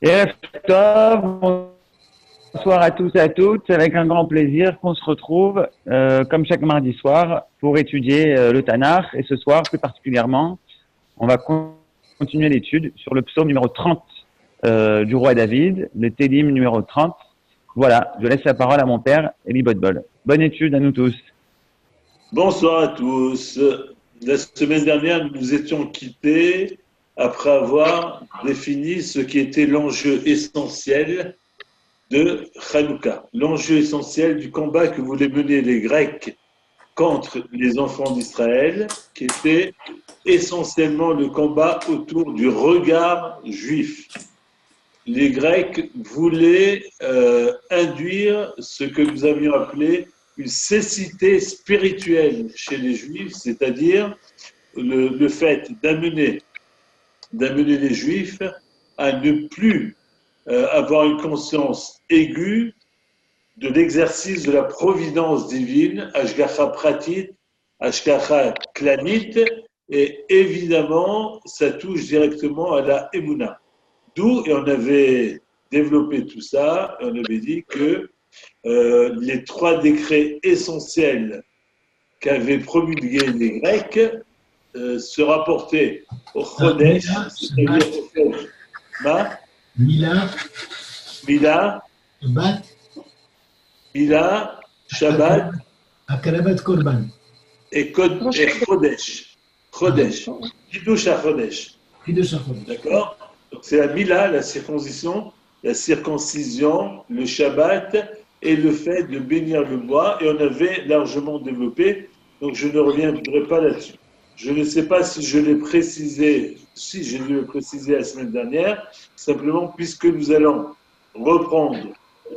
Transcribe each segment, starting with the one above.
Erev Tov, bonsoir à tous et à toutes. C'est avec un grand plaisir qu'on se retrouve, comme chaque mardi soir, pour étudier le Tanakh. Et ce soir, plus particulièrement, on va continuer l'étude sur le psaume numéro 30 du roi David, le Télim numéro 30. Voilà, je laisse la parole à mon père, Eli Bodbol. Bonne étude à nous tous. Bonsoir à tous. La semaine dernière, nous nous étions quittés après avoir défini ce qui était l'enjeu essentiel de Hanouka, l'enjeu essentiel du combat que voulaient mener les Grecs contre les enfants d'Israël, qui était essentiellement le combat autour du regard juif. Les Grecs voulaient induire ce que nous avions appelé une cécité spirituelle chez les Juifs, c'est-à-dire le fait d'amener les Juifs à ne plus avoir une conscience aiguë de l'exercice de la providence divine, Ashgacha Pratit, Ashgacha Klanit, et évidemment, ça touche directement à la Emouna. D'où, et on avait développé tout ça, on avait dit que les trois décrets essentiels qu'avaient promulgués les Grecs se rapportaient au Chodesh, c'est-à-dire au fait Mila, Shabbat, Akarabat Korban. Et Chodesh. Kiddush HaChodesh. D'accord? Donc c'est la Mila, la circoncision, le Shabbat et le fait de bénir le bois. Et on avait largement développé, donc je ne reviendrai pas là-dessus. Je ne sais pas si je l'ai précisé, si j'ai dû le préciser la semaine dernière, simplement puisque nous allons reprendre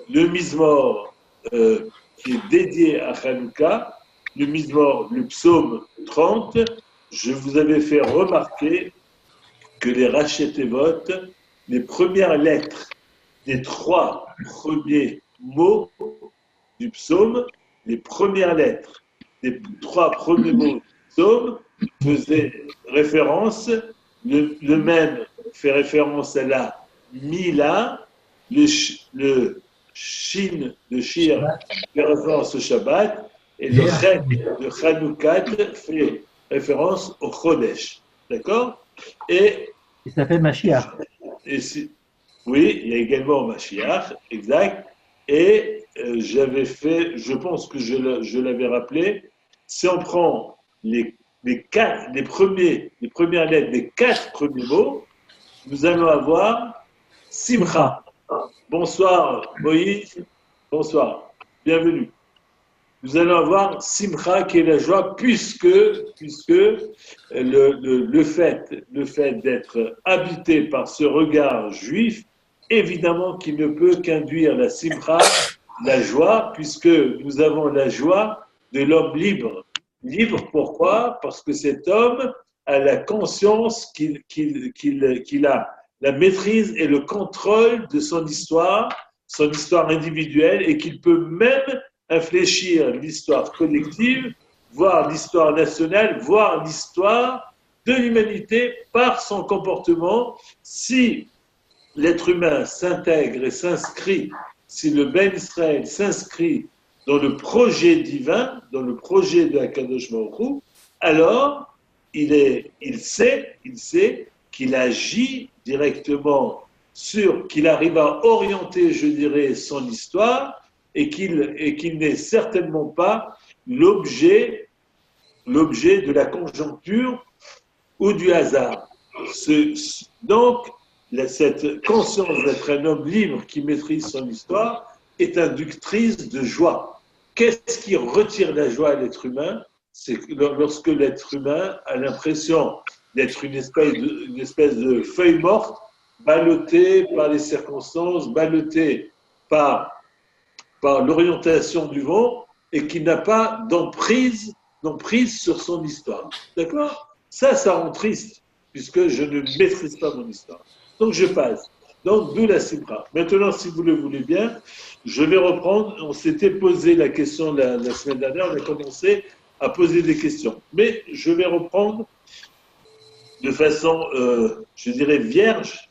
le Mizmor qui est dédié à Hanouka, le Mizmor, le psaume 30, je vous avais fait remarquer que les Rachet Tevot, les premières lettres des trois premiers mots du psaume, les premières lettres des trois premiers mots du psaume faisaient référence, le même fait référence à la Mila, le Shin de Shir fait référence au Shabbat, et le Chen de Chanoukat fait référence au Chodesh. D'accord? Et Il s'appelle Mashiach. Oui, il y a également Mashiach, exact. Et j'avais fait, je pense que je l'avais rappelé, si on prend les premières lettres des quatre premiers mots, nous allons avoir Simcha. Bonsoir Moïse, bonsoir, bienvenue. Nous allons avoir Simcha qui est la joie puisque le fait d'être habité par ce regard juif, évidemment qu'il ne peut qu'induire la Simcha, la joie, puisque nous avons la joie de l'homme libre. Libre pourquoi? Parce que cet homme a la conscience qu'il a la maîtrise et le contrôle de son histoire individuelle, et qu'il peut même infléchir l'histoire collective, voire l'histoire nationale, voire l'histoire de l'humanité par son comportement. Si l'être humain s'intègre et s'inscrit, si le Ben Israël s'inscrit dans le projet divin, dans le projet de Akadosh Baruch Hu, alors il sait qu'il agit directement qu'il arrive à orienter, je dirais, son histoire, et qu'il n'est certainement pas l'objet de la conjoncture ou du hasard. Donc, cette conscience d'être un homme libre qui maîtrise son histoire est inductrice de joie. Qu'est-ce qui retire la joie à l'être humain? C'est lorsque l'être humain a l'impression d'être une espèce de feuille morte, ballottée par les circonstances, ballottée par l'orientation du vent, et qui n'a pas d'emprise sur son histoire. D'accord? Ça rend triste, puisque je ne maîtrise pas mon histoire. Donc je passe. Donc d'où la Simcha. Maintenant, si vous le voulez bien, je vais reprendre. On s'était posé la question la semaine dernière, on a commencé à poser des questions. Mais je vais reprendre de façon, je dirais, vierge,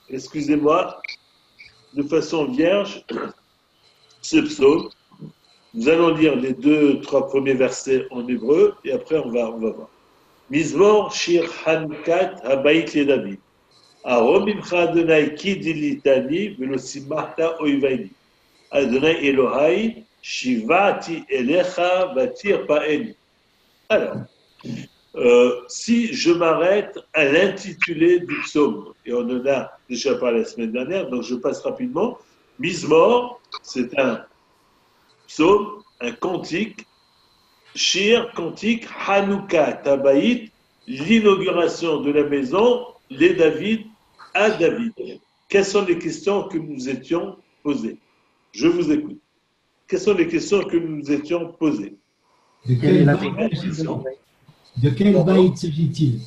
excusez-moi, de façon vierge, ce psaume. Nous allons lire les 2-3 premiers versets en hébreu et après on va voir. Mizmor shir hankat habayit le David. Arom imcha Adonai ki dilitani velo simachta oivayni. Adonai Elohai shivati elecha vatir paeni. Alors, si je m'arrête à l'intitulé du psaume, et on en a déjà parlé la semaine dernière, donc je passe rapidement. Mizmor, c'est un psaume, un cantique, shir, cantique, Hanouka, Tabaït, l'inauguration de la maison, les David à David. Quelles sont les questions que nous étions posées? Je vous écoute. Quelles sont les questions que nous nous étions posées? De quel baït s'agit-il?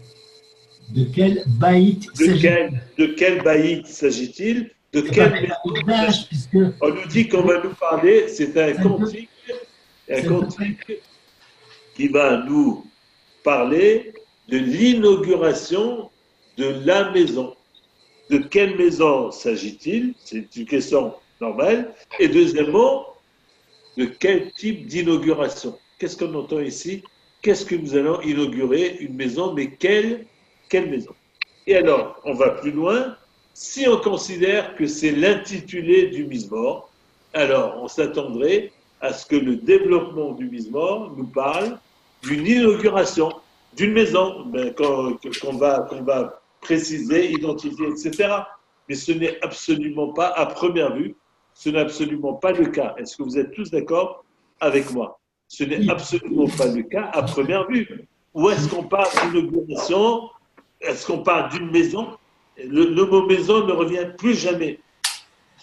De quel baït s'agit-il? De quel baït s'agit-il? De quelle maison? On nous dit qu'on va nous parler, c'est un cantique qui va nous parler de l'inauguration de la maison. De quelle maison s'agit-il? C'est une question normale. Et deuxièmement, de quel type d'inauguration? Qu'est-ce qu'on entend ici? Qu'est-ce que nous allons inaugurer? Une maison, mais quelle maison? Et alors, on va plus loin. Si on considère que c'est l'intitulé du Mizmor, alors on s'attendrait à ce que le développement du Mizmor nous parle d'une inauguration, d'une maison qu'on va préciser, identifier, etc. Mais ce n'est absolument pas, à première vue, ce n'est absolument pas le cas. Est-ce que vous êtes tous d'accord avec moi? Ce n'est absolument pas le cas à première vue. Où est-ce qu'on parle d'inauguration? Est-ce qu'on parle d'une maison? Le mot maison ne revient plus jamais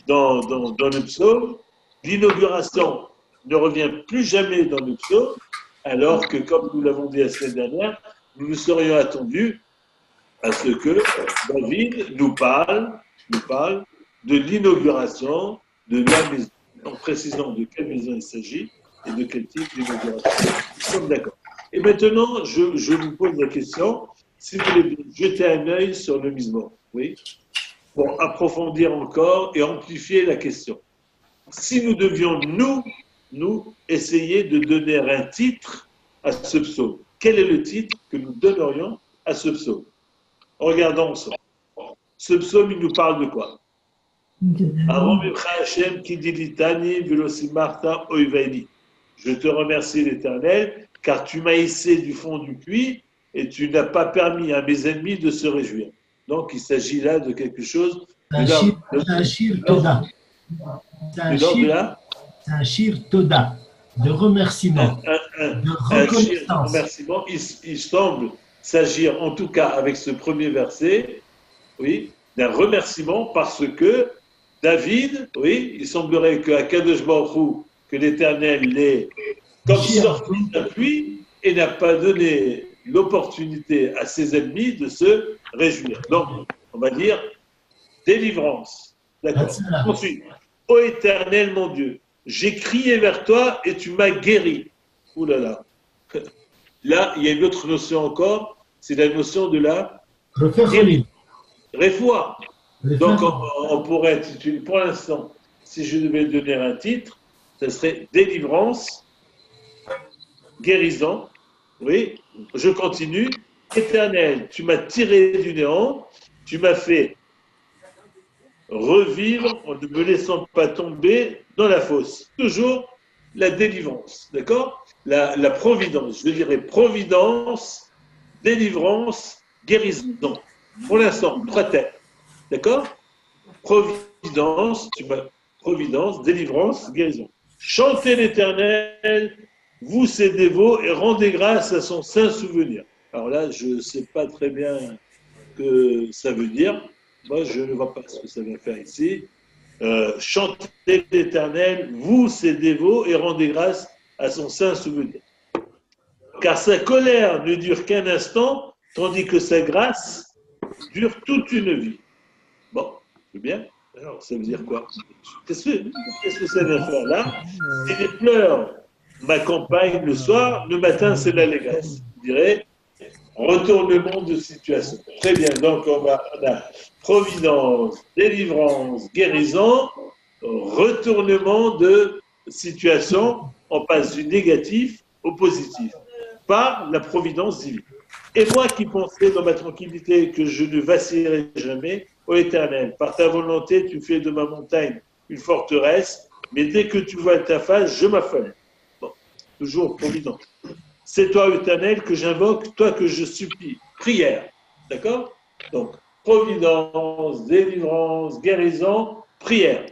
dans le psaume. L'inauguration ne revient plus jamais dans le psaume, alors que, comme nous l'avons dit la semaine dernière, nous nous serions attendus à ce que David nous parle de l'inauguration de la maison, en précisant de quelle maison il s'agit et de quel type d'inauguration. Nous sommes d'accord. Et maintenant, je vous pose la question, si vous voulez jeter un œil sur le Mizmor, oui, pour approfondir encore et amplifier la question. Si nous devions, nous, essayer de donner un titre à ce psaume, quel est le titre que nous donnerions à ce psaume? Regardons ensemble. Ce psaume, il nous parle de quoi? Je te remercie, l'Éternel, car tu m'as hissé du fond du puits et tu n'as pas permis à mes ennemis de se réjouir. Donc, il s'agit là de quelque chose. C'est un shir toda. C'est un shir toda, de remerciement, de reconnaissance. Un remerciement. Il semble s'agir, en tout cas avec ce premier verset, oui, d'un remerciement parce que David, oui, il semblerait qu'à Kadosh Baruch Hu, que l'Éternel l'ait comme sorti d'un puits et n'a pas donné l'opportunité à ses ennemis de se réjouir. Donc, on va dire délivrance. D'accord. Ensuite, ô Éternel mon Dieu, j'ai crié vers toi et tu m'as guéri. Ouh là là. Là, il y a une autre notion encore, c'est la notion de la réfoua. Donc, on pourrait intituler, pour l'instant, si je devais donner un titre, ce serait délivrance, guérison. Oui, je continue. Éternel, tu m'as tiré du néant, tu m'as fait revivre en ne me laissant pas tomber dans la fosse. Toujours la délivrance, d'accord? La providence, je dirais providence, délivrance, guérison. Pour l'instant, 3 thèmes, d'accord? Providence, délivrance, guérison. Chantez l'Éternel, vous ses dévots, et rendez grâce à son saint souvenir. Alors là, je ne sais pas très bien ce que ça veut dire. Moi, je ne vois pas ce que ça veut faire ici. Chantez l'Éternel, vous ses dévots, et rendez grâce à son saint souvenir. Car sa colère ne dure qu'un instant, tandis que sa grâce dure toute une vie. Bon, c'est bien. Alors, ça veut dire quoi? Qu'est-ce que ça vient faire là? Si les pleurs m'accompagnent le soir, le matin, c'est l'allégresse. Je dirais, Retournement de situation. Très bien. Donc, on a providence, délivrance, guérison, retournement de situation. On passe du négatif au positif par la providence divine. Et moi qui pensais dans ma tranquillité que je ne vacillerai jamais, ô Éternel, par ta volonté, tu fais de ma montagne une forteresse, mais dès que tu vois ta face, je m'affole. Bon, toujours providence. C'est toi, Éternel, que j'invoque, toi que je supplie. Prière. D'accord? Donc, providence, délivrance, guérison, prière.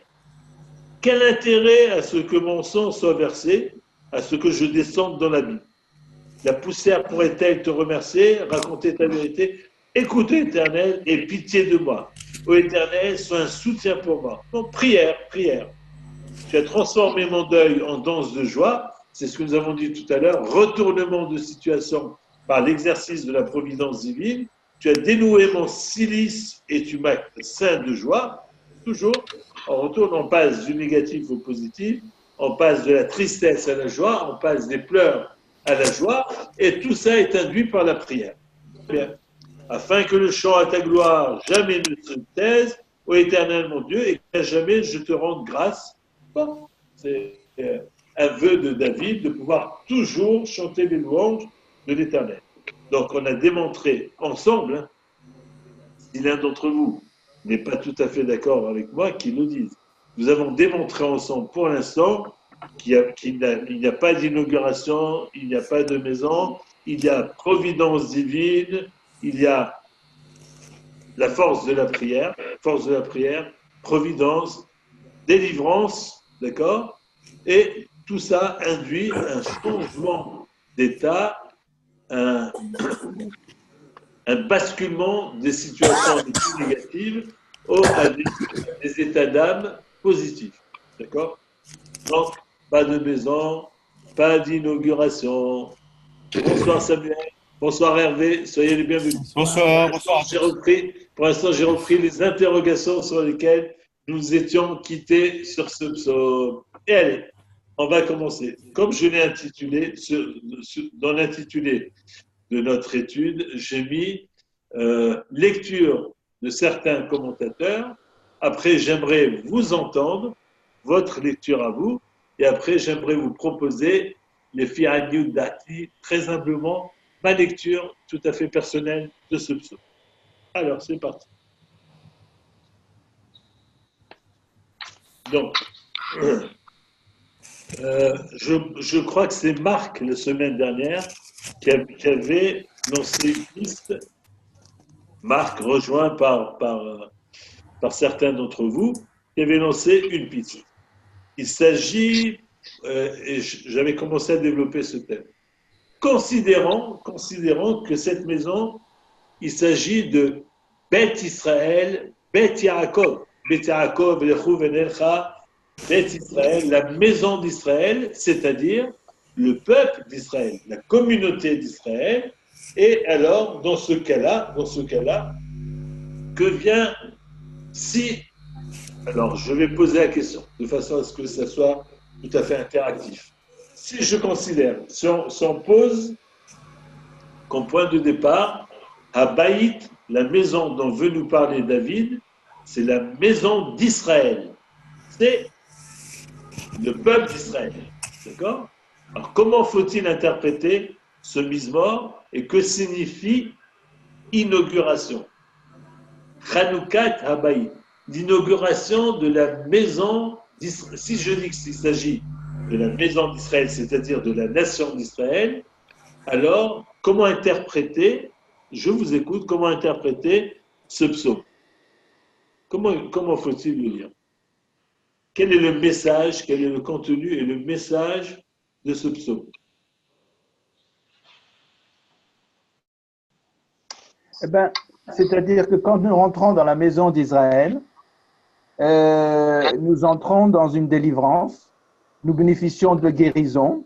Quel intérêt à ce que mon sang soit versé, à ce que je descende dans la vie? La poussière pourrait-elle te remercier, raconter ta vérité? Écoute, Éternel, aie pitié de moi. Ô Éternel, sois un soutien pour moi. Donc, prière, prière. Tu as transformé mon deuil en danse de joie. C'est ce que nous avons dit tout à l'heure. Retournement de situation par l'exercice de la providence divine. Tu as dénoué mon cilice et tu m'as ceint de joie. Toujours, on retourne, on passe du négatif au positif. On passe de la tristesse à la joie. On passe des pleurs à la joie. Et tout ça est induit par la prière. Bien. Afin que le chant à ta gloire jamais ne se taise, ô Éternel mon Dieu, et qu'à jamais je te rende grâce. Bon, c'est un vœu de David de pouvoir toujours chanter les louanges de l'Éternel. Donc on a démontré ensemble, hein, si l'un d'entre vous n'est pas tout à fait d'accord avec moi, qu'il le dise. Nous avons démontré ensemble pour l'instant qu'il n'y a pas d'inauguration, il n'y a pas de maison, il y a providence divine, il y a la force de la prière, providence, délivrance, d'accord? Et tout ça induit un changement d'état, un basculement des situations les plus négatives à des états d'âme positifs, d'accord? Donc, pas de maison, pas d'inauguration. Bonsoir Samuel, bonsoir Hervé, soyez les bienvenus. Bonsoir. Pour l'instant, j'ai repris les interrogations sur lesquelles nous étions quittés sur ce psaume. Et allez, on va commencer. Comme je l'ai intitulé, dans l'intitulé de notre étude, j'ai mis lecture de certains commentateurs. Après, j'aimerais vous entendre, votre lecture à vous, et après, j'aimerais vous proposer les fi'aniou dati, très humblement, ma lecture tout à fait personnelle de ce psaume. Alors, c'est parti. Donc, je crois que c'est Marc, la semaine dernière, qui avait lancé une liste. Marc, rejoint par certains d'entre vous, qui avait lancé une piste. Il s'agit, et j'avais commencé à développer ce thème, considérant que cette maison, il s'agit de Beth Israël, Beth Yaakov, Beth Yaakov, Lechu Venelcha, Beth Israël, la maison d'Israël, c'est-à-dire le peuple d'Israël, la communauté d'Israël. Et alors, dans ce cas-là, que vient si... Alors, je vais poser la question, de façon à ce que ça soit tout à fait interactif. Si je considère, si on pose comme point de départ, Habaït, la maison dont veut nous parler David, c'est la maison d'Israël. C'est le peuple d'Israël. D'accord? Alors, comment faut-il interpréter ce mise-mort et que signifie inauguration? Chanoukat Habaït, l'inauguration de la maison d'Israël. Si je dis qu'il s'agit de la maison d'Israël, c'est-à-dire de la nation d'Israël, alors comment interpréter, je vous écoute, comment interpréter ce psaume? Comment faut-il le lire? Quel est le message, quel est le contenu et le message de ce psaume? Eh bien, c'est-à-dire que quand nous rentrons dans la maison d'Israël, nous entrons dans une délivrance, nous bénéficions de guérison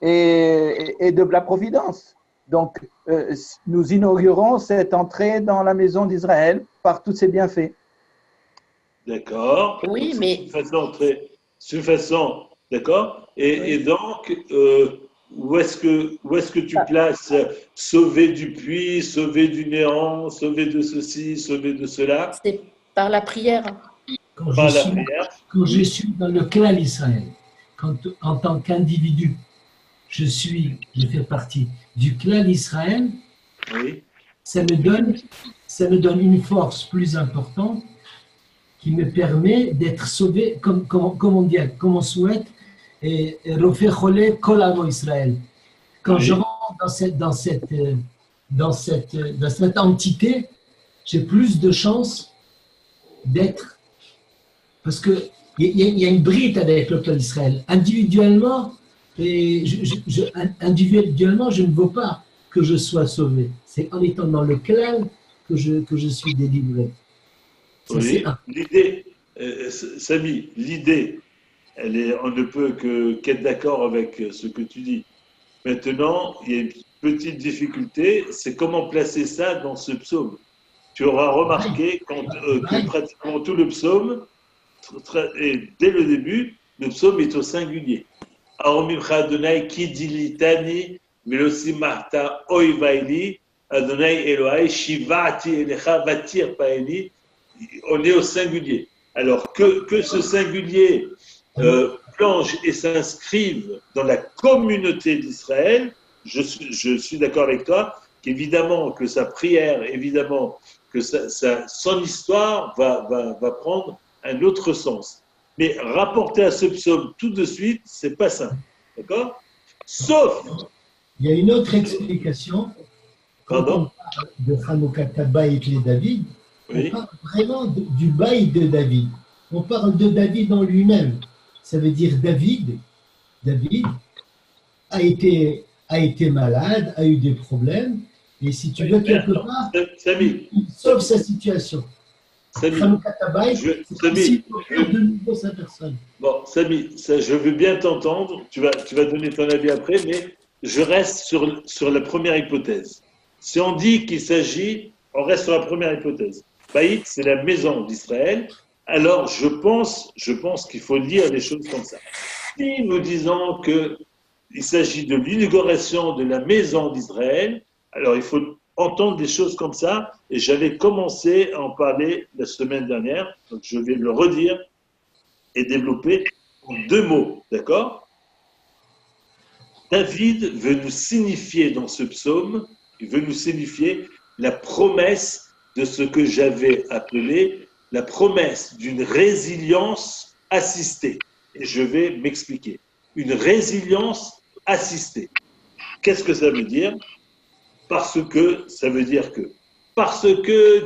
et de la providence. Donc, nous inaugurons cette entrée dans la maison d'Israël par tous ses bienfaits. D'accord. Oui, donc, mais... C'est une façon, d'accord. Et donc, où est-ce que tu places sauver du puits, sauver du néant, sauver de ceci, sauver de cela? C'est par la prière. Quand Par je la suis, prière. quand je Oui. suis dans le clan Israël, quand en tant qu'individu, je fais partie du clan Israël, Oui. ça me donne une force plus importante qui me permet d'être sauvé, comme on dit, comme on souhaite, et refaire choler kol amo Israël. Quand Oui. je rentre dans cette entité, j'ai plus de chances d'être, parce que il y a une bride avec le clan d'Israël. Individuellement, individuellement, je ne veux pas que je sois sauvé. C'est en étant dans le clan que je suis délivré. Ça, c'est Oui. L'idée, Samy, l'idée, on ne peut qu'être d'accord avec ce que tu dis. Maintenant, il y a une petite difficulté, c'est comment placer ça dans ce psaume. Tu auras remarqué que pratiquement tout le psaume, et dès le début, le psaume est au singulier. Aomimcha Adonai kidilitani velosimachta oivaili Adonai Elohai shivati elecha vatir paeli. On est au singulier. Alors que ce singulier plonge et s'inscrive dans la communauté d'Israël, je suis d'accord avec toi, qu'évidemment que sa prière, évidemment que son histoire va prendre un autre sens. Mais rapporter à ce psaume tout de suite, c'est pas simple. D'accord? Sauf. Il y a une autre explication. Quand Pardon? on parle de Hanouka Baït et David, Oui. on parle vraiment du bail de David. On parle de David en lui-même. Ça veut dire David a été malade, a eu des problèmes, et si tu veux, quelque part, Samy, il sauve sa situation. Samy, Hanouka Baït, c'est comme s'il sauve de nouveau sa personne. bon, Samy, ça, je veux bien t'entendre, tu vas donner ton avis après, mais je reste sur la première hypothèse. Si on dit qu'il s'agit, on reste sur la première hypothèse. Baït, c'est la maison d'Israël. Alors, je pense qu'il faut lire les choses comme ça. Si nous disons qu'il s'agit de l'inauguration de la maison d'Israël, alors il faut entendre des choses comme ça. Et j'avais commencé à en parler la semaine dernière, donc je vais le redire et développer en 2 mots, d'accord? David veut nous signifier dans ce psaume, il veut nous signifier la promesse de ce que j'avais appelé la promesse d'une résilience assistée. Et je vais m'expliquer. Une résilience assistée. Qu'est-ce que ça veut dire? Parce que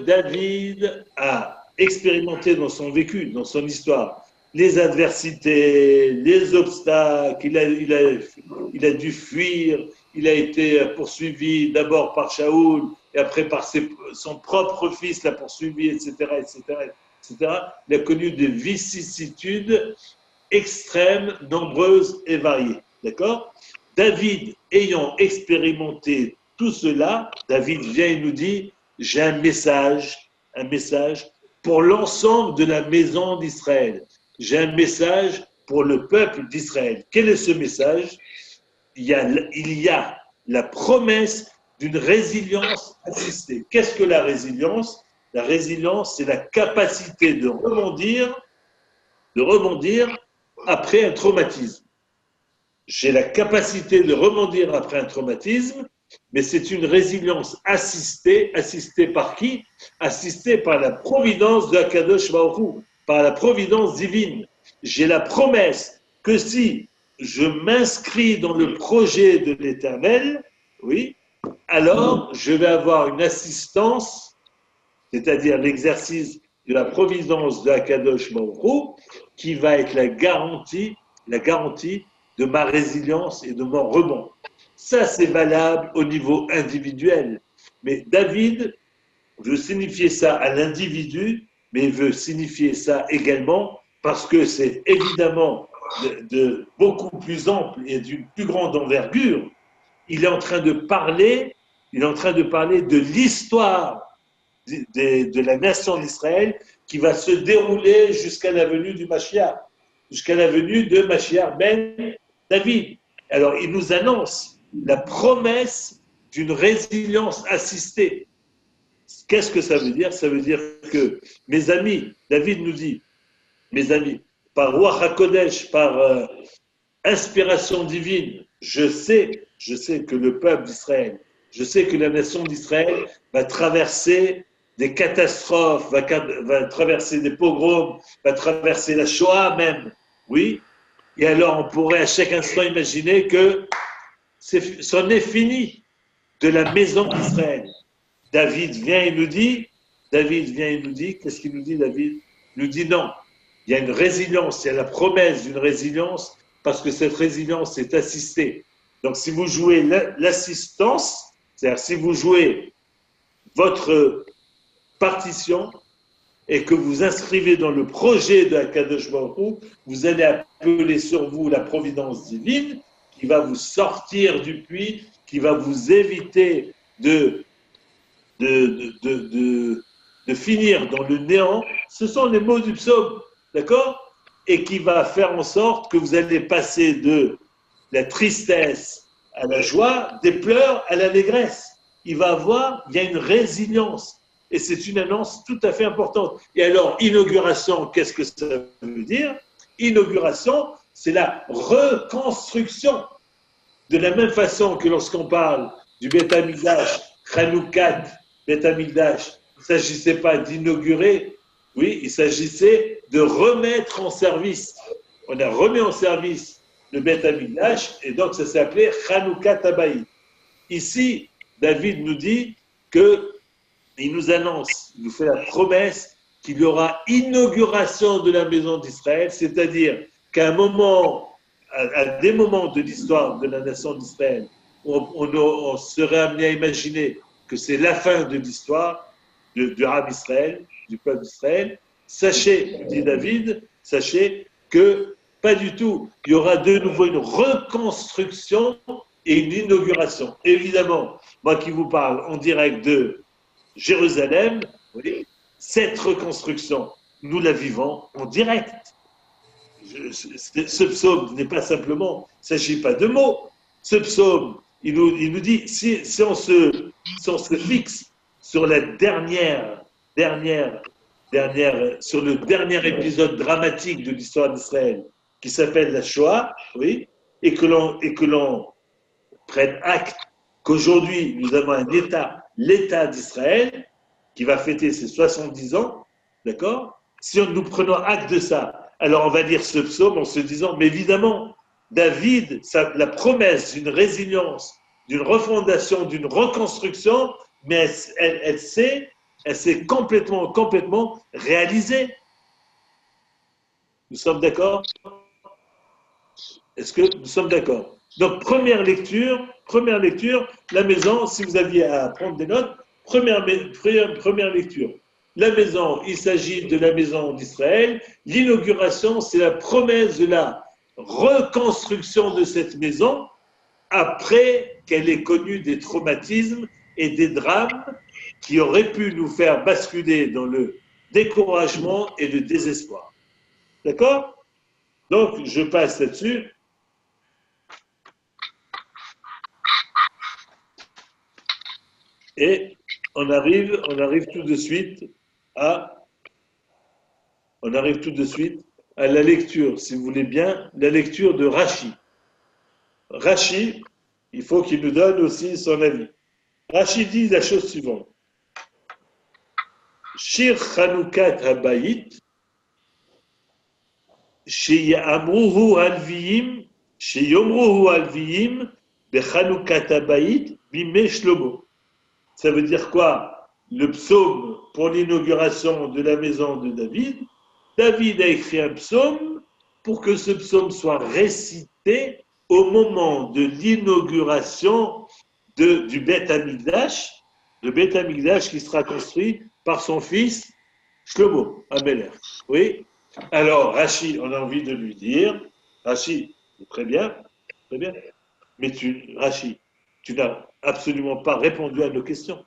David a expérimenté dans son vécu, dans son histoire, les adversités, les obstacles, il a dû fuir, il a été poursuivi d'abord par Shaoul et après par son propre fils l'a poursuivi, etc., etc., etc. Il a connu des vicissitudes extrêmes, nombreuses et variées. D'accord? David, ayant expérimenté tout cela, David vient et nous dit, j'ai un message pour l'ensemble de la maison d'Israël. J'ai un message pour le peuple d'Israël. Quel est ce message? Il y a la promesse d'une résilience assistée. Qu'est-ce que la résilience? La résilience, c'est la capacité de rebondir après un traumatisme. J'ai la capacité de rebondir après un traumatisme, mais c'est une résilience assistée. Assistée par qui? Assistée par la providence de Akadosh Baruch Hu, par la providence divine. J'ai la promesse que si je m'inscris dans le projet de l'Éternel, oui, alors je vais avoir une assistance, c'est-à-dire l'exercice de la providence de Akadosh Baruch Hu, qui va être la garantie de ma résilience et de mon rebond. Ça, c'est valable au niveau individuel. Mais David veut signifier ça à l'individu, mais il veut signifier ça également parce que c'est évidemment de beaucoup plus ample et d'une plus grande envergure. Il est en train de parler de l'histoire de la nation d'Israël qui va se dérouler jusqu'à la venue du Mashiach, jusqu'à la venue de Mashiach ben David. Alors, il nous annonce la promesse d'une résilience assistée. Qu'est-ce que ça veut dire? Ça veut dire que, mes amis, David nous dit, mes amis, par Ruach HaKodesh, par inspiration divine, je sais que le peuple d'Israël, je sais que la nation d'Israël va traverser des catastrophes, va traverser des pogroms, va traverser la Shoah même, oui. Et alors on pourrait à chaque instant imaginer que c'en est fini de la maison d'Israël. David vient et nous dit, qu'est-ce qu'il nous dit David? Il nous dit non, il y a une résilience, il y a la promesse d'une résilience parce que cette résilience est assistée. Donc si vous jouez l'assistance, c'est-à-dire si vous jouez votre partition et que vous inscrivez dans le projet de Akadosh Baruch Hu, vous allez appeler sur vous la providence divine qui va vous sortir du puits, qui va vous éviter de finir dans le néant. Ce sont les mots du psaume, d'accord? Et qui va faire en sorte que vous allez passer de la tristesse à la joie, des pleurs à l'allégresse. Il y a une résilience. Et c'est une annonce tout à fait importante. Et alors, inauguration, qu'est-ce que ça veut dire? Inauguration, c'est la reconstruction. De la même façon que lorsqu'on parle du Beth Amikdash, Chanoukat, Beth Amikdash, il ne s'agissait pas d'inaugurer, oui, il s'agissait de remettre en service. On a remis en service le Beth Amikdash, et donc ça s'appelait Chanoukat Habayit. Ici, David nous dit qu'il nous annonce, il nous fait la promesse qu'il y aura inauguration de la maison d'Israël, c'est-à-dire qu'à un moment, à des moments de l'histoire de la nation d'Israël, on serait amené à imaginer que c'est la fin de l'histoire du Ham Israël, du peuple d'Israël. Sachez, dit David, sachez que pas du tout. Il y aura de nouveau une reconstruction et une inauguration. Évidemment, moi qui vous parle en direct de Jérusalem, vous voyez, cette reconstruction, nous la vivons en direct. Ce psaume n'est pas simplement, il ne s'agit pas de mots. Ce psaume, il nous dit, si on se fixe sur la sur le dernier épisode dramatique de l'histoire d'Israël, qui s'appelle la Shoah, oui, et que l'on prenne acte qu'aujourd'hui nous avons un État, l'État d'Israël, qui va fêter ses 70 ans, d'accord? Si nous prenons acte de ça, alors on va lire ce psaume en se disant, mais évidemment, David, la promesse d'une résilience, d'une refondation, d'une reconstruction, mais elle s'est complètement réalisée. Nous sommes d'accord? Est-ce que nous sommes d'accord? Donc, première lecture, la maison, si vous aviez à prendre des notes, première lecture. La maison, il s'agit de la maison d'Israël. L'inauguration, c'est la promesse de la reconstruction de cette maison après qu'elle ait connu des traumatismes et des drames qui auraient pu nous faire basculer dans le découragement et le désespoir. D'accord? Donc, je passe là-dessus. Et on arrive tout de suite à la lecture, si vous voulez bien, la lecture de Rashi. Rashi, il faut qu'il nous donne aussi son avis. Rashi dit la chose suivante. Shir Chanoukat Habayit, Sheyamruhu Alviyim, Sheyomruhu Alviyim, Bechanoukat Habayit, Bimei Shlomo. Ça veut dire quoi? Le psaume pour l'inauguration de la maison de David. David a écrit un psaume pour que ce psaume soit récité au moment de l'inauguration du Beth Amikdash, le Beth Amikdash qui sera construit par son fils Shlomo Amelech. Oui. Alors Rashi, on a envie de lui dire, Rashi, très bien, mais Rashi, tu n'as absolument pas répondu à nos questions.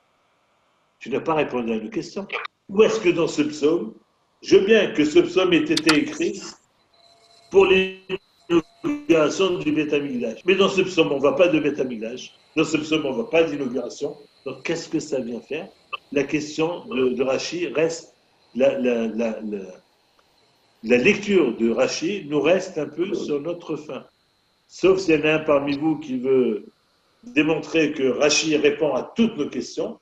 Tu n'as pas répondu à nos questions. Où est-ce que dans ce psaume, je veux bien que ce psaume ait été écrit pour l'inauguration du Beth Amikdash. Mais dans ce psaume, on ne voit pas de Beth Amikdash. Dans ce psaume, on ne voit pas d'inauguration. Donc, qu'est-ce que ça vient faire? La question de Rashi reste, la lecture de Rashi nous reste un peu sur notre faim. Sauf s'il y en a un parmi vous qui veut démontrer que Rashi répond à toutes nos questions.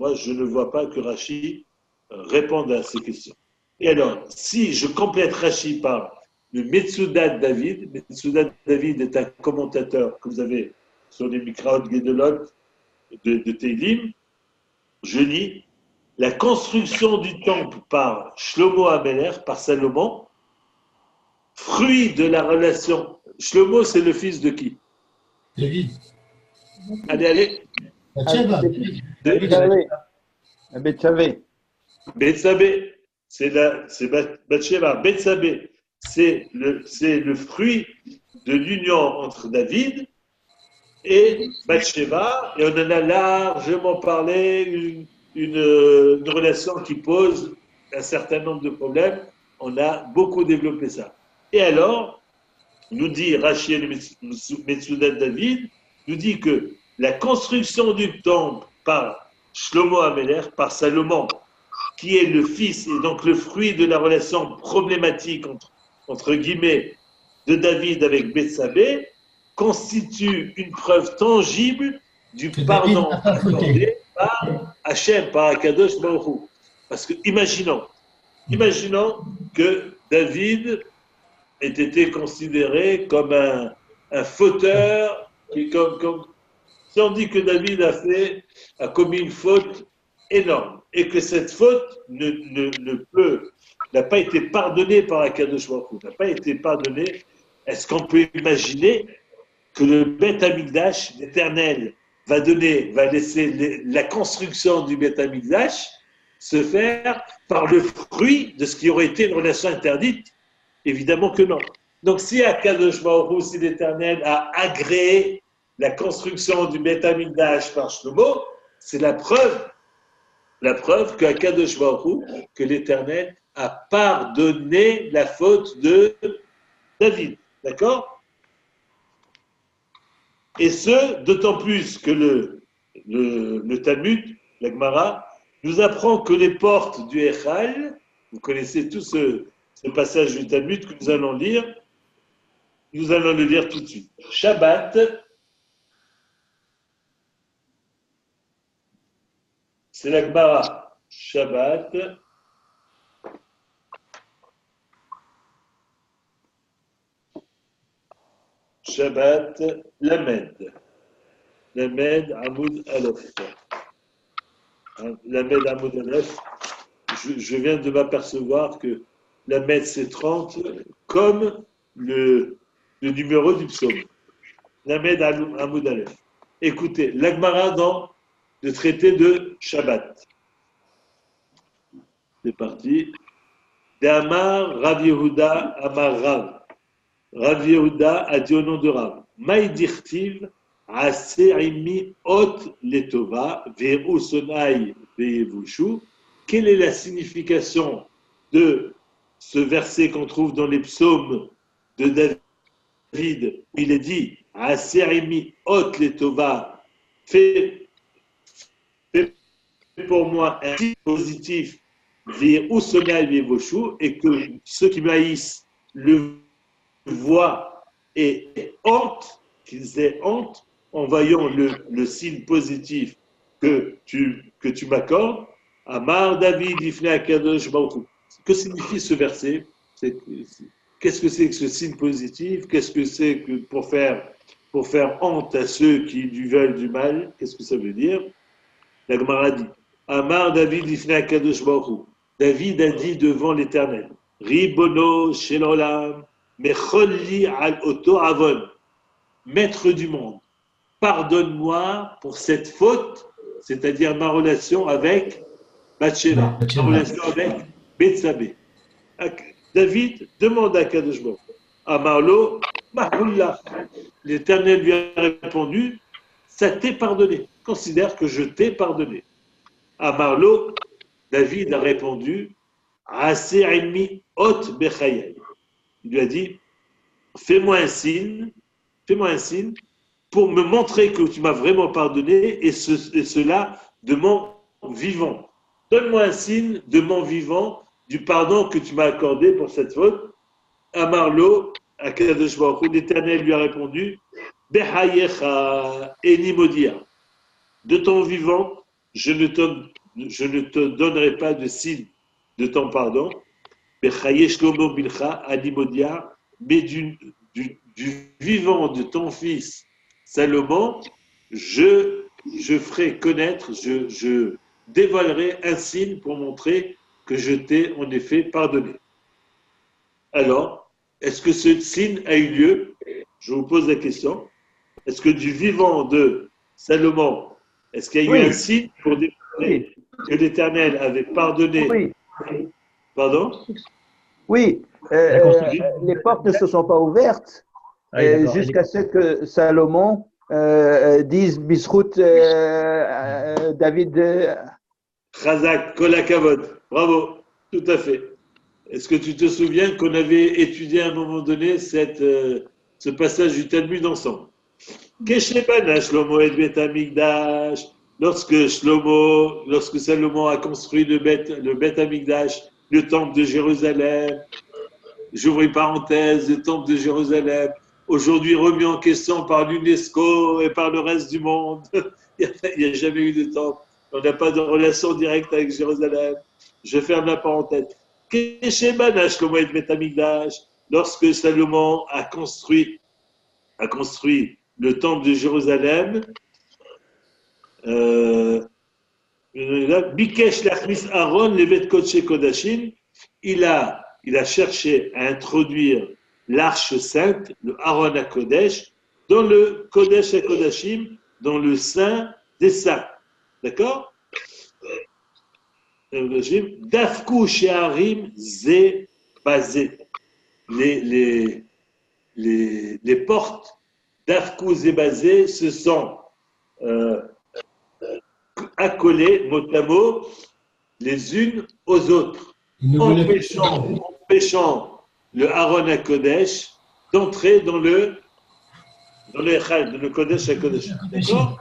Moi, je ne vois pas que Rashi réponde à ces questions. Et alors, si je complète Rashi par le Metsudat David, Metsudat David est un commentateur que vous avez sur les Mikraot Gedelot de Teilim, je lis la construction du temple par Shlomo Ameler, par Salomon, fruit de la relation. Shlomo, c'est le fils de qui? David. Allez. Bathsheba. Betsavé. Bethsabée, c'est Bathsheba. Bethsabée, c'est le fruit de l'union entre David et Bathsheba, et on en a largement parlé, une relation qui pose un certain nombre de problèmes. On a beaucoup développé ça. Et alors, nous dit Rashi le Metsudat David, nous dit que la construction du temple par Shlomo Ameler, par Salomon, qui est le fils et donc le fruit de la relation problématique entre guillemets de David avec Bethsabée, constitue une preuve tangible du pardon accordé par Hachem, par Akadosh Baruch Hu. Parce que imaginons que David ait été considéré comme un fauteur, si on dit que David a commis une faute énorme et que cette faute n'a pas été pardonnée par Akadosh Baruch Hu, n'a pas été pardonnée, est-ce qu'on peut imaginer que le Beth Amikdash, l'Éternel, va laisser la construction du Beth Amikdash se faire par le fruit de ce qui aurait été une relation interdite? Évidemment que non. Donc si Akadosh Baruch Hu, si l'Éternel a agréé la construction du Beth Amikdash par Shlomo, c'est la preuve que Akadosh Baruch Hu, que l'Éternel a pardonné la faute de David. D'accord? Et ce, d'autant plus que le Talmud, la Gemara, nous apprend que les portes du Echal, vous connaissez tous ce passage du Talmud que nous allons lire le lire tout de suite. Shabbat, c'est la Gemara. Shabbat, Lamed. Lamed, Amoud Aleph. Lamed, Amoud Aleph. Je viens de m'apercevoir que Lamed, c'est 30, comme le numéro du psaume. Lamed, Amoud Aleph. Écoutez, l'Agmara dans le traité de Shabbat. C'est parti. D'Amar Rav Yehuda Amar Rav. Rav Yehuda a dit au nom de Rav, Maïdirtiv, Ase'imi Ot Letova, Ve'u Sonai Ve'evushu. Quelle est la signification de ce verset qu'on trouve dans les psaumes de David? Il est dit, Ase'imi Ot Letova, fais pour moi un signe positif, Ve'u Sonai Ve'evushu, et que ceux qui m'haïssent le voient et honte, qu'ils aient honte en voyant le signe positif que tu m'accordes. Amar David Ifne Akadosh Baruch Hu. Que signifie ce verset? Qu'est-ce que c'est que ce signe positif? Qu'est-ce que c'est que pour faire honte à ceux qui lui veulent du mal? Qu'est-ce que ça veut dire? La Gemara dit Amar David Ifne Akadosh Baruch Hu. David a dit devant l'Éternel, Ribono Shel Olam, Mecholli al Oto Avon, maître du monde, pardonne-moi pour cette faute, c'est-à-dire ma relation avec Bathsheba, ma relation avec Bethsabée. David demande à Kadosh Baruch Hu, Amarlo, Mahullah. L'Éternel lui a répondu, ça t'est pardonné, considère que je t'ai pardonné. Amarlo, David a répondu, Ase'imi ot bechayai. Il lui a dit, fais-moi un signe pour me montrer que tu m'as vraiment pardonné et cela de mon vivant. Donne-moi un signe de mon vivant du pardon que tu m'as accordé pour cette faute. Amarlo, Akadosh Baruch Hu, l'Éternel lui a répondu, Behayecha enimodia. De ton vivant, je ne te donnerai pas de signe de ton pardon. Behaye Shlomo bilcha animodia, mais du vivant de ton fils Salomon, je ferai connaître, je dévoilerai un signe pour montrer que je t'ai en effet pardonné. Alors, est-ce que ce signe a eu lieu? Je vous pose la question. Est-ce que du vivant de Salomon, est-ce qu'il y a eu un signe pour démontrer que l'Éternel avait pardonné? Oui. Pardon? Oui, les portes ne se sont pas ouvertes jusqu'à ce que Salomon dise Bisrout David. Chazak, Kolakavod. Bravo, tout à fait. Est-ce que tu te souviens qu'on avait étudié à un moment donné ce passage du Talmud ensemble? Keshebana Shlomo et Bet Amigdash. Lorsque Salomon a construit le Bet Amigdash, le temple de Jérusalem, j'ouvre une parenthèse, le temple de Jérusalem, aujourd'hui remis en question par l'UNESCO et par le reste du monde. Il n'y a jamais eu de temple. On n'a pas de relation directe avec Jérusalem. Je ferme la parenthèse. Lorsque Salomon a construit le temple de Jérusalem, Bikesh Lachmis Aaron Levet Kodesh Kodashim, il a cherché à introduire l'arche sainte, le Aaron HaKodesh, dans le Kodesh HaKodashim, dans le saint des saints. D'accord? Dafku Sheharim Ze Bazé. Les portes d'Afku Ze Bazé se sont accolées mot à mot les unes aux autres, empêchant le Aaron HaKodesh d'entrer dans le Kodesh HaKodesh. D'accord?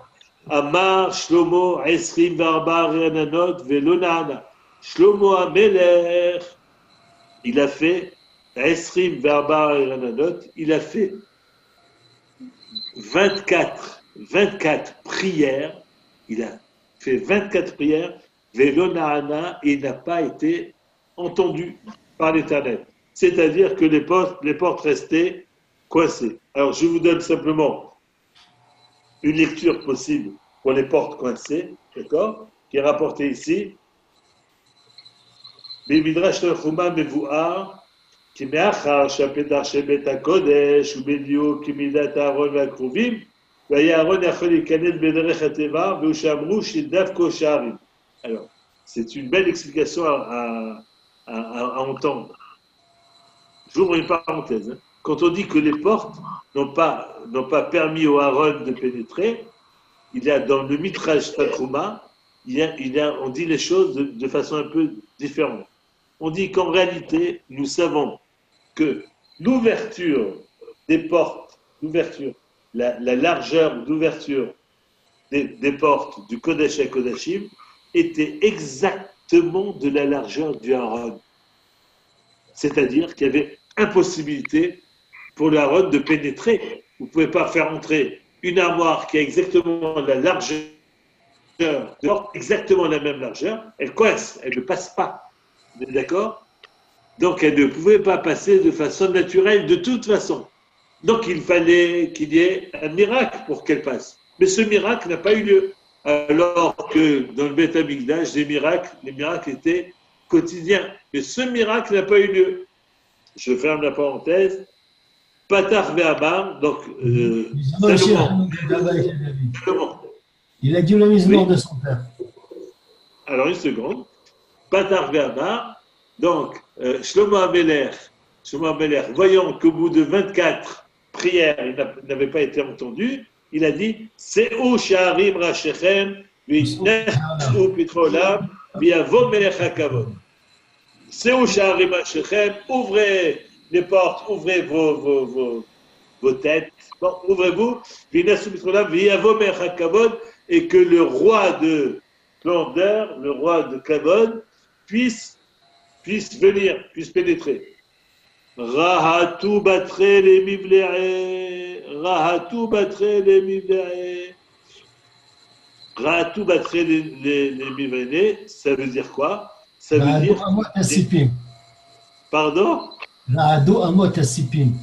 Amar Shlomo Esrim Varbar Rananot Velonana. Shlomo Ameler, il a fait Esrim Varbar Rananot, il a fait 24 prières. Il a fait 24 prières. Velonana, et il n'a pas été entendu par l'Éternel. C'est-à-dire que les portes restaient coincées. Alors je vous donne simplement une lecture possible pour les portes coincées, d'accord, qui est rapportée ici. Midrash Tanchuma Mevouar, qui me'achar shapetach shebet hakodesh u'bediu kimidat Aaron ve'akruvim, v'aya Aaron yachol yikanet b'derech hateva ve'ushamru shidavko sharim. Alors, c'est une belle explication à entendre. J'ouvre une parenthèse. Hein. Quand on dit que les portes n'ont pas permis au Aaron de pénétrer, il y a dans le Midrash Tanchuma, on dit les choses de façon un peu différente. On dit qu'en réalité, nous savons que l'ouverture des portes, la largeur d'ouverture des portes du Kodesh HaKodashim était exactement de la largeur du Aaron. C'est-à-dire qu'il y avait impossibilité pour le Aaron de pénétrer. Vous ne pouvez pas faire entrer une armoire qui a exactement la largeur, exactement la même largeur, elle coince, elle ne passe pas. Vous êtes d'accord? Donc elle ne pouvait pas passer de façon naturelle de toute façon. Donc il fallait qu'il y ait un miracle pour qu'elle passe. Mais ce miracle n'a pas eu lieu. Alors que dans le Beth Amikdash, les miracles étaient quotidiens. Mais ce miracle n'a pas eu lieu. Je ferme la parenthèse. Patar Ve'amar, donc Salomon. Il a dit la mise mort de son père. Alors une seconde. Patar Ve'amar, donc Shlomo Ameler, voyant qu'au bout de 24 prières, il n'avait pas été entendu, il a dit Se'u Sha'arim Rashechem, V'itnechu Pitrolam, V'yavo Melech HaKavod. Se'u Sha'arim Rashechem, ouvrez les portes, ouvrez vos têtes, bon, ouvrez-vous, et que le roi de splendeur, le roi de Kavod, puisse venir, puisse pénétrer. Rahatu batre les mivle'e, Rahatu batre les mivle'e. Rahatu batre les mivle'e, ça veut dire quoi? Ça veut dire. Pardon? Ra'adu amot asipim.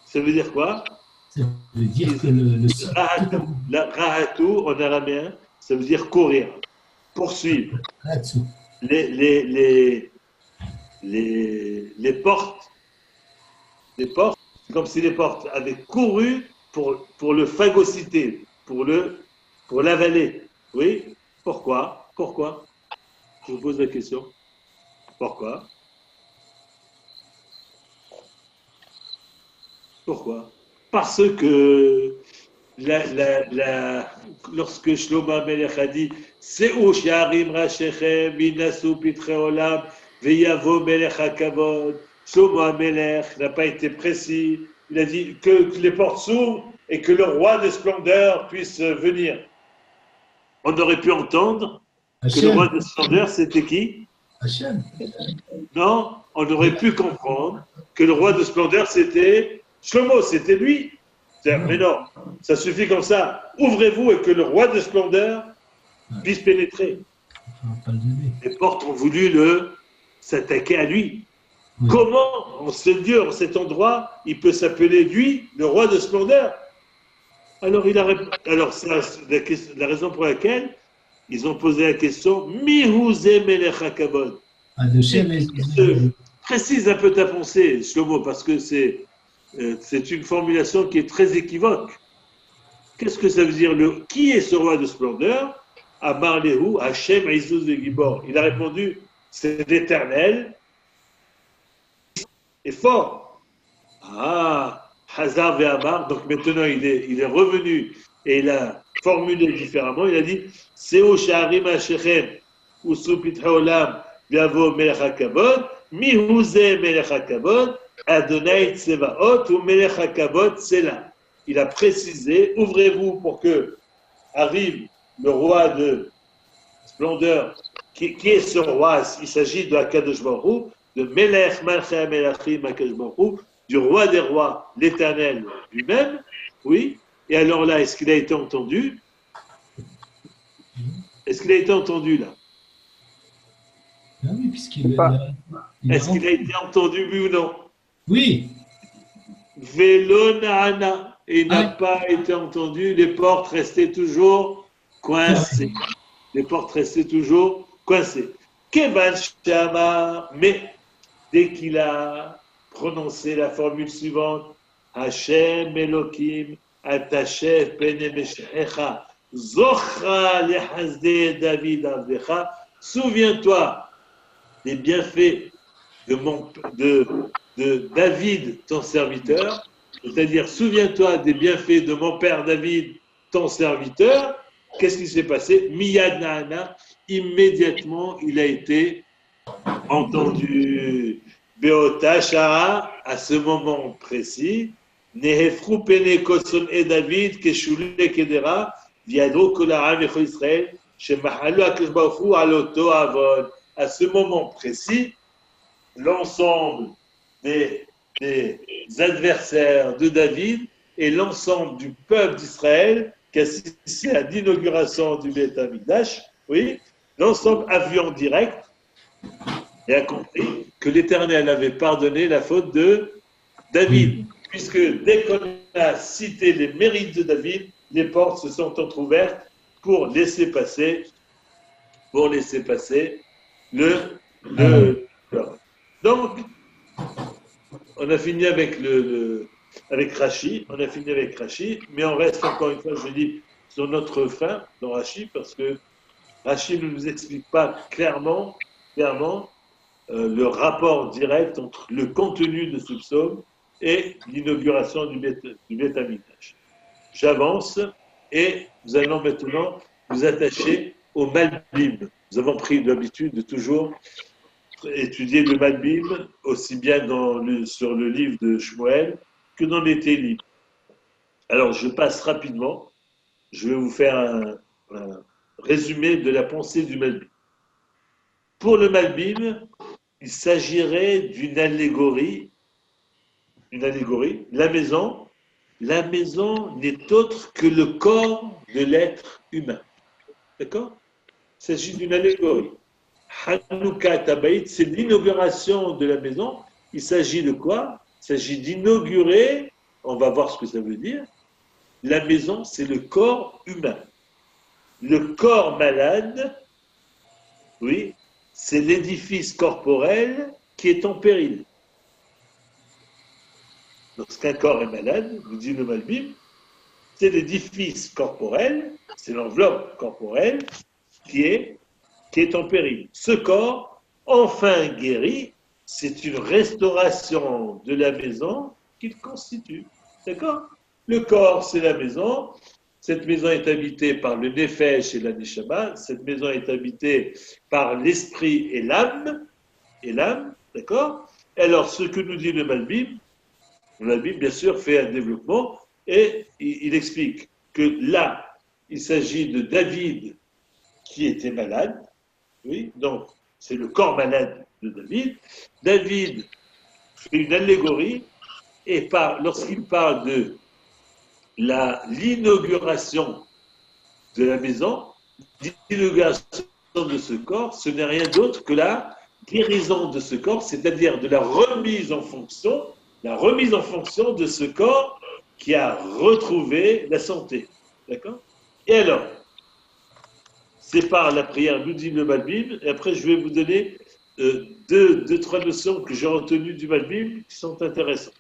Ça veut dire quoi? Ça veut dire que le Rahatu, en araméen, ça veut dire courir, poursuivre. Les portes, c'est comme si les portes avaient couru pour le phagocyter, pour l'avaler. Oui? Pourquoi? Je vous pose la question. Pourquoi? Parce que lorsque Shlomo HaMelech a dit Se'u she'arim rashechem v'inasu pitrei olam ve'yavo melech hakavod, Shlomo HaMelech n'a pas été précis. Il a dit que les portes s'ouvrent et que le roi de splendeur puisse venir. On aurait pu entendre que le roi de splendeur, c'était qui? Hachem. Non, on aurait pu comprendre que le roi de splendeur, c'était Shlomo, c'était lui. Mais non, ça suffit comme ça. Ouvrez-vous et que le roi de splendeur puisse pénétrer. Les portes ont voulu s'attaquer à lui. Oui. Comment, en ce lieu, en cet endroit, il peut s'appeler lui, le roi de splendeur? Alors, c'est la raison pour laquelle ils ont posé la question Mihouze Melech HaKavod. Précise un peu ta pensée, Shlomo, parce que c'est une formulation qui est très équivoque. Qu'est-ce que ça veut dire? Qui est ce roi de splendeur? Amar Lehu, Hashem Aizuz de Gibor. Il a répondu, c'est l'Éternel et fort. Hazar ve'amar. Donc maintenant il est revenu et il a formulé différemment. Il a dit, Seo sha'arim ha'shechem usu pitrei olam v'yavo melech hakavod mihu ze melech hakavod Adonai Tsevaot ou Melech HaKavod Sela. Il a précisé, ouvrez-vous pour que arrive le roi de splendeur. Qui est ce roi? Il s'agit de Akadosh Baruch Hu, de Melech Malchei Melachim Akadosh Baruch Hu, du roi des rois, l'Éternel lui-même. Oui. Et alors là, est-ce qu'il a été entendu? Est-ce qu'il a été entendu là? Ah oui, puisqu'il est-ce qu'il a été entendu, oui ou non? Oui. Vélo Nahana. Et il n'a pas été entendu. Les portes restaient toujours coincées. Les portes restaient toujours coincées. Kevan Shama. Mais dès qu'il a prononcé la formule suivante, Hashem Elohim attaché pene meshecha zochra lehazde David avdecha. Souviens-toi des bienfaits de David, ton serviteur, c'est-à-dire souviens-toi des bienfaits de mon père David, ton serviteur. Qu'est-ce qui s'est passé? Miyad Nahana, immédiatement il a été entendu. Beota Shara, à ce moment précis, Nehefru pene koson et David, Keshule Kedera, Viadro Kolara Vecho Israël, Shemahalu Akadosh Baruch Hu Aloto Avon. À ce moment précis, l'ensemble des adversaires de David et l'ensemble du peuple d'Israël qui assistait à l'inauguration du Beth Amikdash, oui, l'ensemble a vu en direct et a compris que l'Éternel avait pardonné la faute de David, puisque dès qu'on a cité les mérites de David, les portes se sont entrouvertes pour laisser passer le donc, on a fini avec avec Rashi, mais on reste encore une fois, je dis, sur notre fin dans Rashi, parce que Rashi ne nous explique pas clairement le rapport direct entre le contenu de ce psaume et l'inauguration du Beth Amikdash. J'avance et nous allons maintenant nous attacher au Malbim. Nous avons pris l'habitude de toujours étudier le Malbim aussi bien sur le livre de Shmuel que dans les Télim. Alors, je passe rapidement. Je vais vous faire un résumé de la pensée du Malbim. Pour le Malbim, il s'agirait d'une allégorie. La maison n'est autre que le corps de l'être humain. D'accord? Il s'agit d'une allégorie. Hanouka Tabaït, c'est l'inauguration de la maison. Il s'agit de quoi? Il s'agit d'inaugurer, on va voir ce que ça veut dire. La maison, c'est le corps humain. Le corps malade, oui, c'est l'édifice corporel qui est en péril. Lorsqu'un corps est malade, nous dit le Malbim, c'est l'édifice corporel, c'est l'enveloppe corporelle qui est en péril. Ce corps, enfin guéri, c'est une restauration de la maison qu'il constitue. D'accord? Le corps, c'est la maison. Cette maison est habitée par le Nefesh et la Neshama. Cette maison est habitée par l'esprit et l'âme. D'accord? Alors, ce que nous dit le Malbim, bien sûr, fait un développement et il explique que là, il s'agit de David qui était malade. Oui, donc c'est le corps malade de David. David fait une allégorie et lorsqu'il parle de l'inauguration de la maison, l'inauguration de ce corps, ce n'est rien d'autre que la guérison de ce corps, c'est-à-dire de la remise en fonction de ce corps qui a retrouvé la santé. D'accord? Et alors, c'est par la prière, nous dit le Malbim, et après je vais vous donner trois notions que j'ai retenues du Malbim qui sont intéressantes.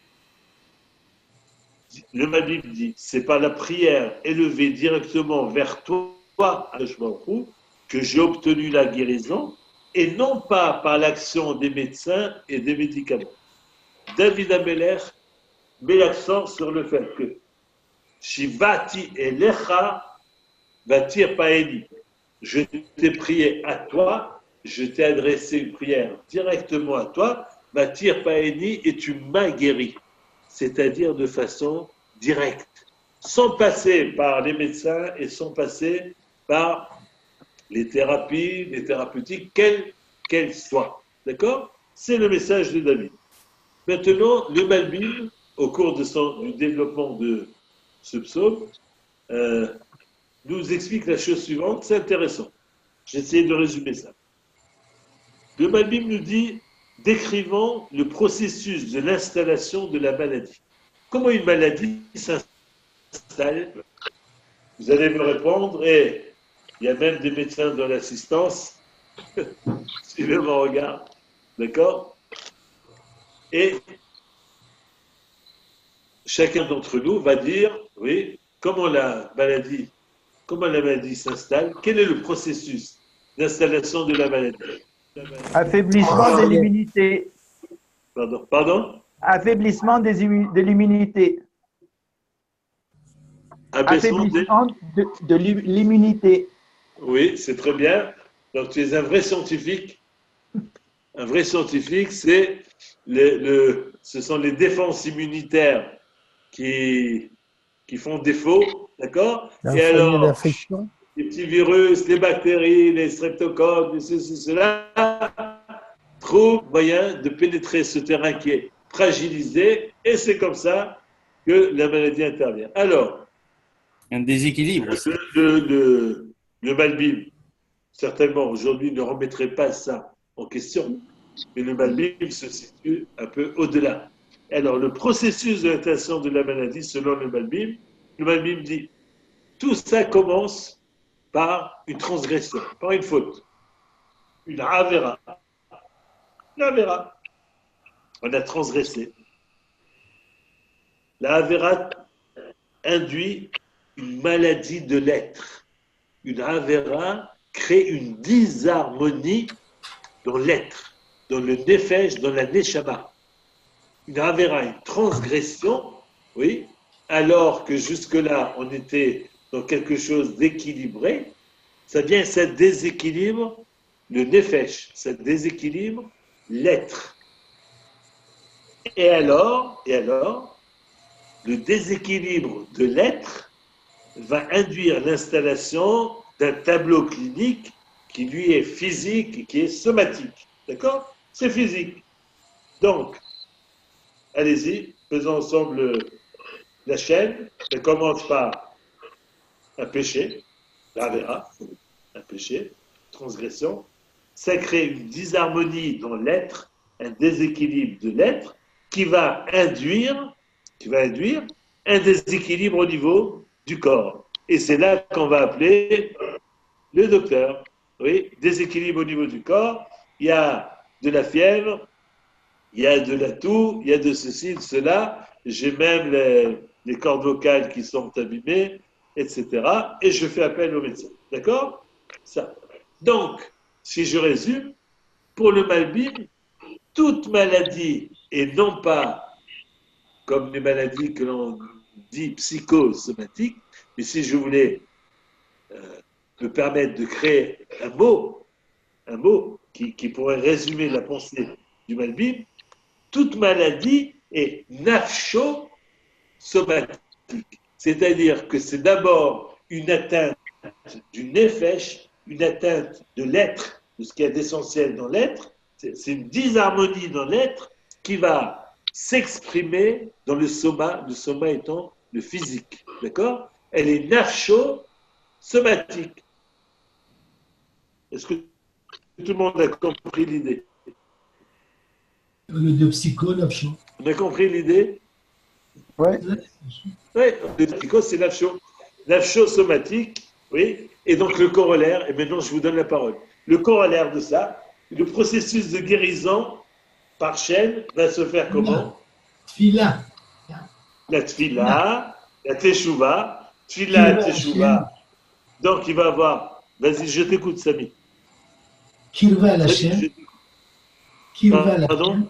Le Malbim dit, c'est par la prière élevée directement vers toi, Hashemou, que j'ai obtenu la guérison, et non pas par l'action des médecins et des médicaments. David Ameler met l'accent sur le fait que Shivati elecha vatir paeni. Je t'ai prié à toi, je t'ai adressé une prière directement à toi, vatir paeni, et tu m'as guéri. C'est-à-dire de façon directe, sans passer par les médecins et sans passer par les thérapies, les thérapeutiques, quelles soient. D'accord? C'est le message de David. Maintenant, le Malbim, au cours du développement de ce psaume, nous explique la chose suivante, c'est intéressant. J'ai essayé de résumer ça. Le Malbim nous dit, décrivant le processus de l'installation de la maladie. Comment une maladie s'installe? Vous allez me répondre, et il y a même des médecins dans l'assistance, suivez mon regard, d'accord? Et chacun d'entre nous va dire, oui, comment la maladie s'installe, quel est le processus d'installation de la maladie? Affaiblissement de l'immunité. Pardon? Affaiblissement de l'immunité. Affaiblissement de l'immunité. Oui, c'est très bien. Donc tu es un vrai scientifique. Un vrai scientifique, ce sont les défenses immunitaires qui font défaut, d'accord? Et alors, les petits virus, les bactéries, les streptocoques, cela, trouvent moyen de pénétrer ce terrain qui est fragilisé, et c'est comme ça que la maladie intervient. Alors, un déséquilibre. Le Malbim, certainement, aujourd'hui, ne remettrait pas ça en question, mais le Malbim se situe un peu au-delà. Alors, le processus de l'installation de la maladie, selon le Malbim dit, tout ça commence par une transgression, par une faute, une avera. L'avera, on a transgressé. La avera induit une maladie de l'être. Une avera crée une disharmonie dans l'être, dans le nefesh, dans la neshama. Une avera, une transgression, oui, alors que jusque-là, on était dans quelque chose d'équilibré, ça déséquilibre le nefesh, ça déséquilibre l'être. Et alors, le déséquilibre de l'être va induire l'installation d'un tableau clinique qui lui est physique et qui est somatique. D'accord? C'est physique. Donc, allez-y, faisons ensemble la chaîne. Elle commence par un péché, un péché, transgression. Ça crée une disharmonie dans l'être, un déséquilibre de l'être qui va induire un déséquilibre au niveau du corps. Et c'est là qu'on va appeler le docteur. Oui, déséquilibre au niveau du corps. Il y a de la fièvre, il y a de la toux, il y a de ceci, de cela. J'ai même les cordes vocales qui sont abîmées, etc. Et je fais appel au médecin. D'accord? Ça. Donc, si je résume, pour le Malbim, toute maladie, et non pas comme les maladies que l'on dit psychosomatiques, mais si je voulais me permettre de créer un mot qui pourrait résumer la pensée du Malbim, toute maladie est nafsho-somatique. C'est-à-dire que c'est d'abord une atteinte du nefesh, une atteinte de l'être, de ce qu'il y a d'essentiel dans l'être. C'est une disharmonie dans l'être qui va s'exprimer dans le soma étant le physique. D'accord? Elle est nafsho-somatique. Est-ce que tout le monde a compris l'idée? Le de psycho, nafsho. On a compris l'idée? Oui. Oui, le psycho, c'est nafsho somatique, oui. Et donc le corollaire, et maintenant je vous donne la parole. Le corollaire de ça, le processus de guérison par chaîne va se faire comment? Tfila. La tfila, la teshuva, tfila, teshuva. Donc il va avoir, vas-y, je t'écoute, Samy. Kirva la chaîne. Kirva la chaîne.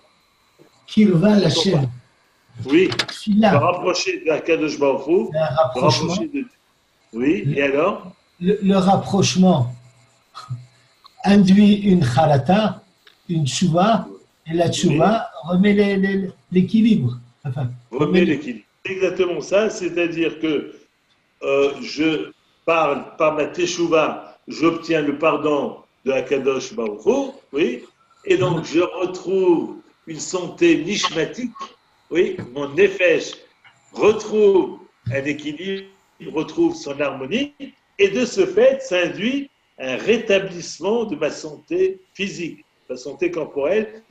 Kirva la chaîne. Oui, Tfila. va rapprocher de la Kadosh Baruch Hu, Un rapprochement. Oui, et alors? Le rapprochement induit une charata, une tchouva, et la tchouva remet l'équilibre. Enfin, remet l'équilibre. C'est exactement ça, c'est-à-dire que je parle par ma teshuva, j'obtiens le pardon de Akadosh Baruch Hu, oui, et donc je retrouve une santé nishmatique, oui, mon nefesh retrouve un équilibre, retrouve son harmonie, et de ce fait, ça induit un rétablissement de ma santé physique, ma santé corporelle.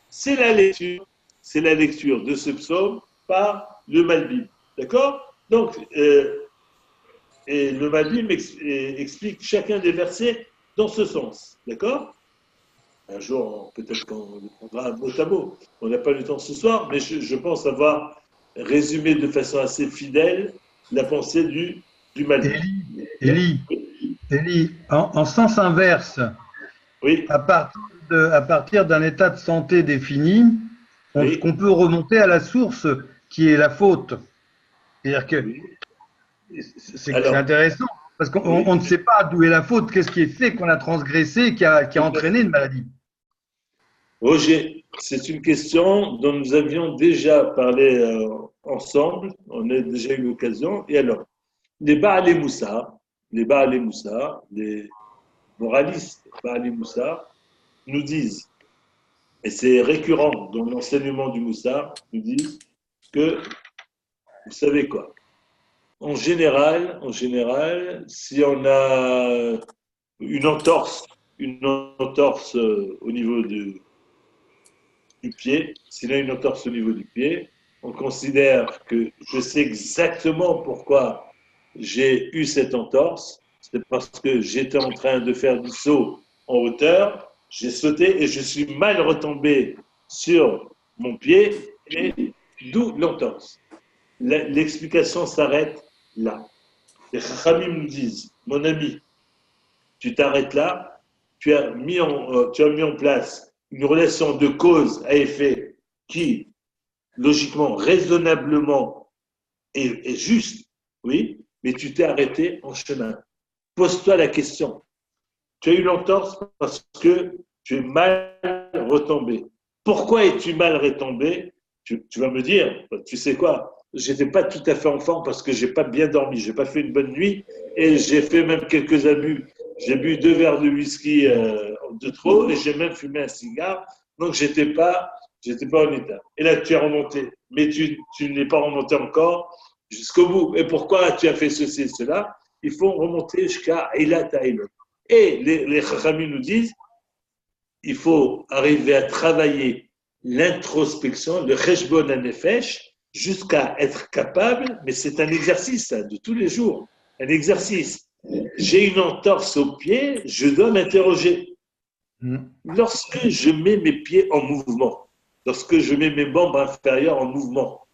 C'est la lecture de ce psaume par le Malbim. D'accord? Donc, et le Malbim explique chacun des versets dans ce sens. D'accord? Un jour, peut-être qu'on le prendra mot à mot. On n'a pas le temps ce soir, mais je pense avoir résumé de façon assez fidèle la pensée du Malbim. Élie, en sens inverse, Oui, à partir d'un état de santé défini, oui. qu'on peut remonter à la source qui est la faute. C'est-à-dire que Oui. c'est Alors, intéressant, parce qu'on ne sait pas d'où est la faute, qu'est-ce qui est fait qu'on a transgressé, qui a entraîné une maladie. Roger, c'est une question dont nous avions déjà parlé ensemble, on a déjà eu l'occasion. Et alors, les Baalei Moussa, les moralistes Baalei Moussa, nous disent, et c'est récurrent dans l'enseignement du Moussa, nous disent que, vous savez quoi, en général, si on a une entorse au niveau du pied, s'il a une entorse au niveau du pied, on considère que je sais exactement pourquoi j'ai eu cette entorse. C'est parce que j'étais en train de faire du saut en hauteur, j'ai sauté et je suis mal retombé sur mon pied, et d'où l'entorse. L'explication s'arrête là. Les Chachamim nous disent, mon ami, tu t'arrêtes là, tu as mis en place une relation de cause à effet qui, logiquement, raisonnablement, est juste, oui, mais tu t'es arrêté en chemin. Pose-toi la question. Tu as eu l'entorse parce que tu es mal mal retombé. Pourquoi es-tu mal retombé? Tu vas me dire, tu sais quoi? J'étais pas tout à fait en forme parce que j'ai pas bien dormi, j'ai pas fait une bonne nuit et j'ai fait même quelques abus. J'ai bu 2 verres de whisky de trop et j'ai même fumé un cigare. Donc j'étais pas en état. Et là tu es remonté, mais tu n'es pas remonté encore jusqu'au bout. Et pourquoi tu as fait ceci et cela? Il faut remonter jusqu'à Eilat Haïlot. Et les Chachamim nous disent, il faut arriver à travailler l'introspection, le Cheshbon HaNefesh, jusqu'à être capable, mais c'est un exercice ça, de tous les jours, un exercice. J'ai une entorse au pied, je dois m'interroger. Lorsque je mets mes pieds en mouvement, lorsque je mets mes membres inférieurs en mouvement,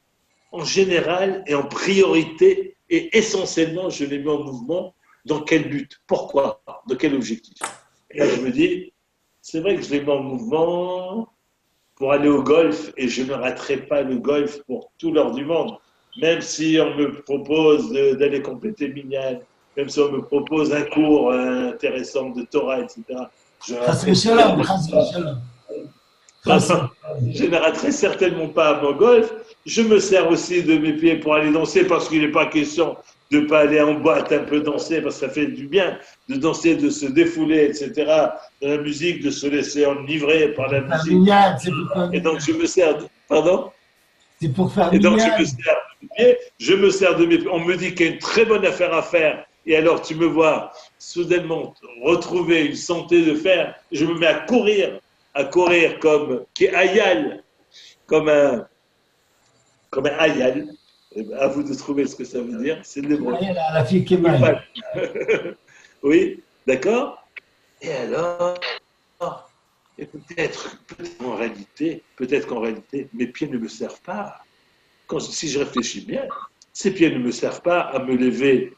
en général et en priorité et essentiellement, je les mets en mouvement. Dans quel but? Pourquoi? De quel objectif? Et là, je me dis, c'est vrai que je les mets en mouvement pour aller au golf et je ne raterai pas le golf pour tout l'or du monde. Même si on me propose d'aller compléter Minyan, même si on me propose un cours intéressant de Torah, etc. Je ne raterai certainement pas mon golf. Je me sers aussi de mes pieds pour aller danser parce qu'il n'est pas question de ne pas aller en boîte un peu danser parce que ça fait du bien de danser, de se défouler, etc. De la musique, de se laisser enivrer par la musique. Et donc je me sers de... Pardon? C'est pour faire Et donc je me sers de mes pieds, je me sers de mes pieds. On me dit qu'il y a une très bonne affaire à faire. Et alors tu me vois soudainement retrouver une santé de fer. Je me mets à courir comme Ayal, comme un Ayal. À vous de trouver ce que ça veut dire. C'est de l'hébreu. La fille qui est mal. Oui, d'accord. Et alors, et peut-être qu'en réalité, mes pieds ne me servent pas. Si je réfléchis bien, ces pieds ne me servent pas à me lever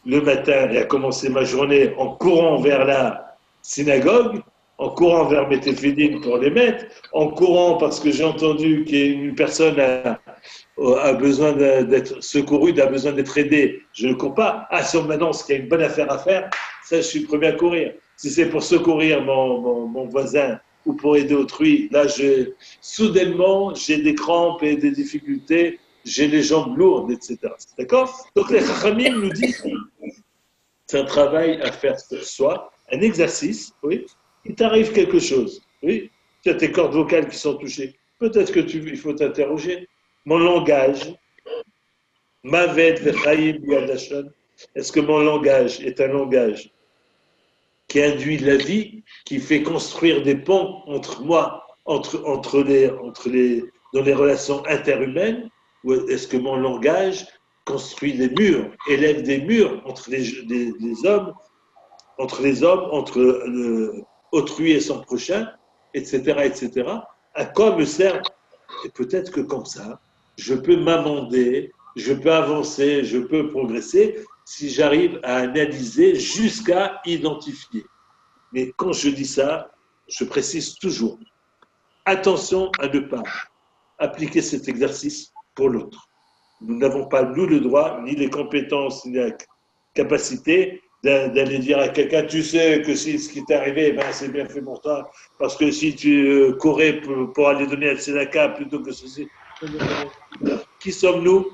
le matin et à commencer ma journée en courant vers la synagogue, en courant vers mes téphilines pour les mettre, en courant parce que j'ai entendu qu'une personne a besoin d'être secourue, a besoin d'être aidée. Je ne cours pas. Ah, si on m'annonce qu'il y a une bonne affaire à faire, ça, je suis le premier à courir. Si c'est pour secourir mon voisin ou pour aider autrui, là, soudainement, j'ai des crampes et des difficultés, j'ai les jambes lourdes, etc. D'accord? Donc, les Chachamim nous disent, c'est un travail à faire sur soi, un exercice, oui. Il t'arrive quelque chose, oui. Tu as tes cordes vocales qui sont touchées. Peut-être il faut t'interroger. Mon langage, Mavet Vechaim Yadashon, est-ce que mon langage est un langage qui induit la vie, qui fait construire des ponts entre moi, dans les relations interhumaines, ou est-ce que mon langage construit des murs, élève des murs entre les hommes, entre autrui et son prochain, etc., etc. À quoi me sert? Et peut-être que comme ça, je peux m'amender, je peux avancer, je peux progresser si j'arrive à analyser jusqu'à identifier. Mais quand je dis ça, je précise toujours, attention à ne pas appliquer cet exercice pour l'autre. Nous n'avons pas, nous, le droit, ni les compétences, ni la capacité d'aller dire à quelqu'un, tu sais que si ce qui t'est arrivé, ben, c'est bien fait pour toi, parce que si tu courais pour aller donner à Tzedaka plutôt que ceci. Qui sommes-nous?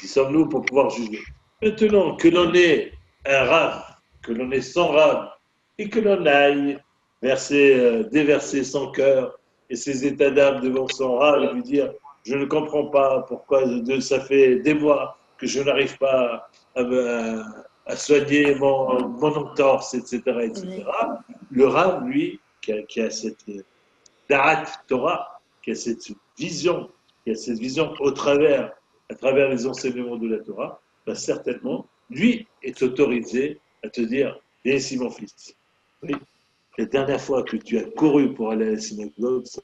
Qui sommes-nous pour pouvoir juger? Maintenant, que l'on ait un rave, que l'on ait 100 raves, et que l'on aille déverser son cœur et ses états d'âme devant son rave et lui dire, je ne comprends pas pourquoi ça fait des mois que je n'arrive pas à soigner mon entorse, etc., etc. Le rave, lui, qui a cette da'at Torah, qui a cette vision à travers les enseignements de la Torah, ben certainement, lui est autorisé à te dire, viens ici mon fils. Oui. La dernière fois que tu as couru pour aller à la synagogue, ça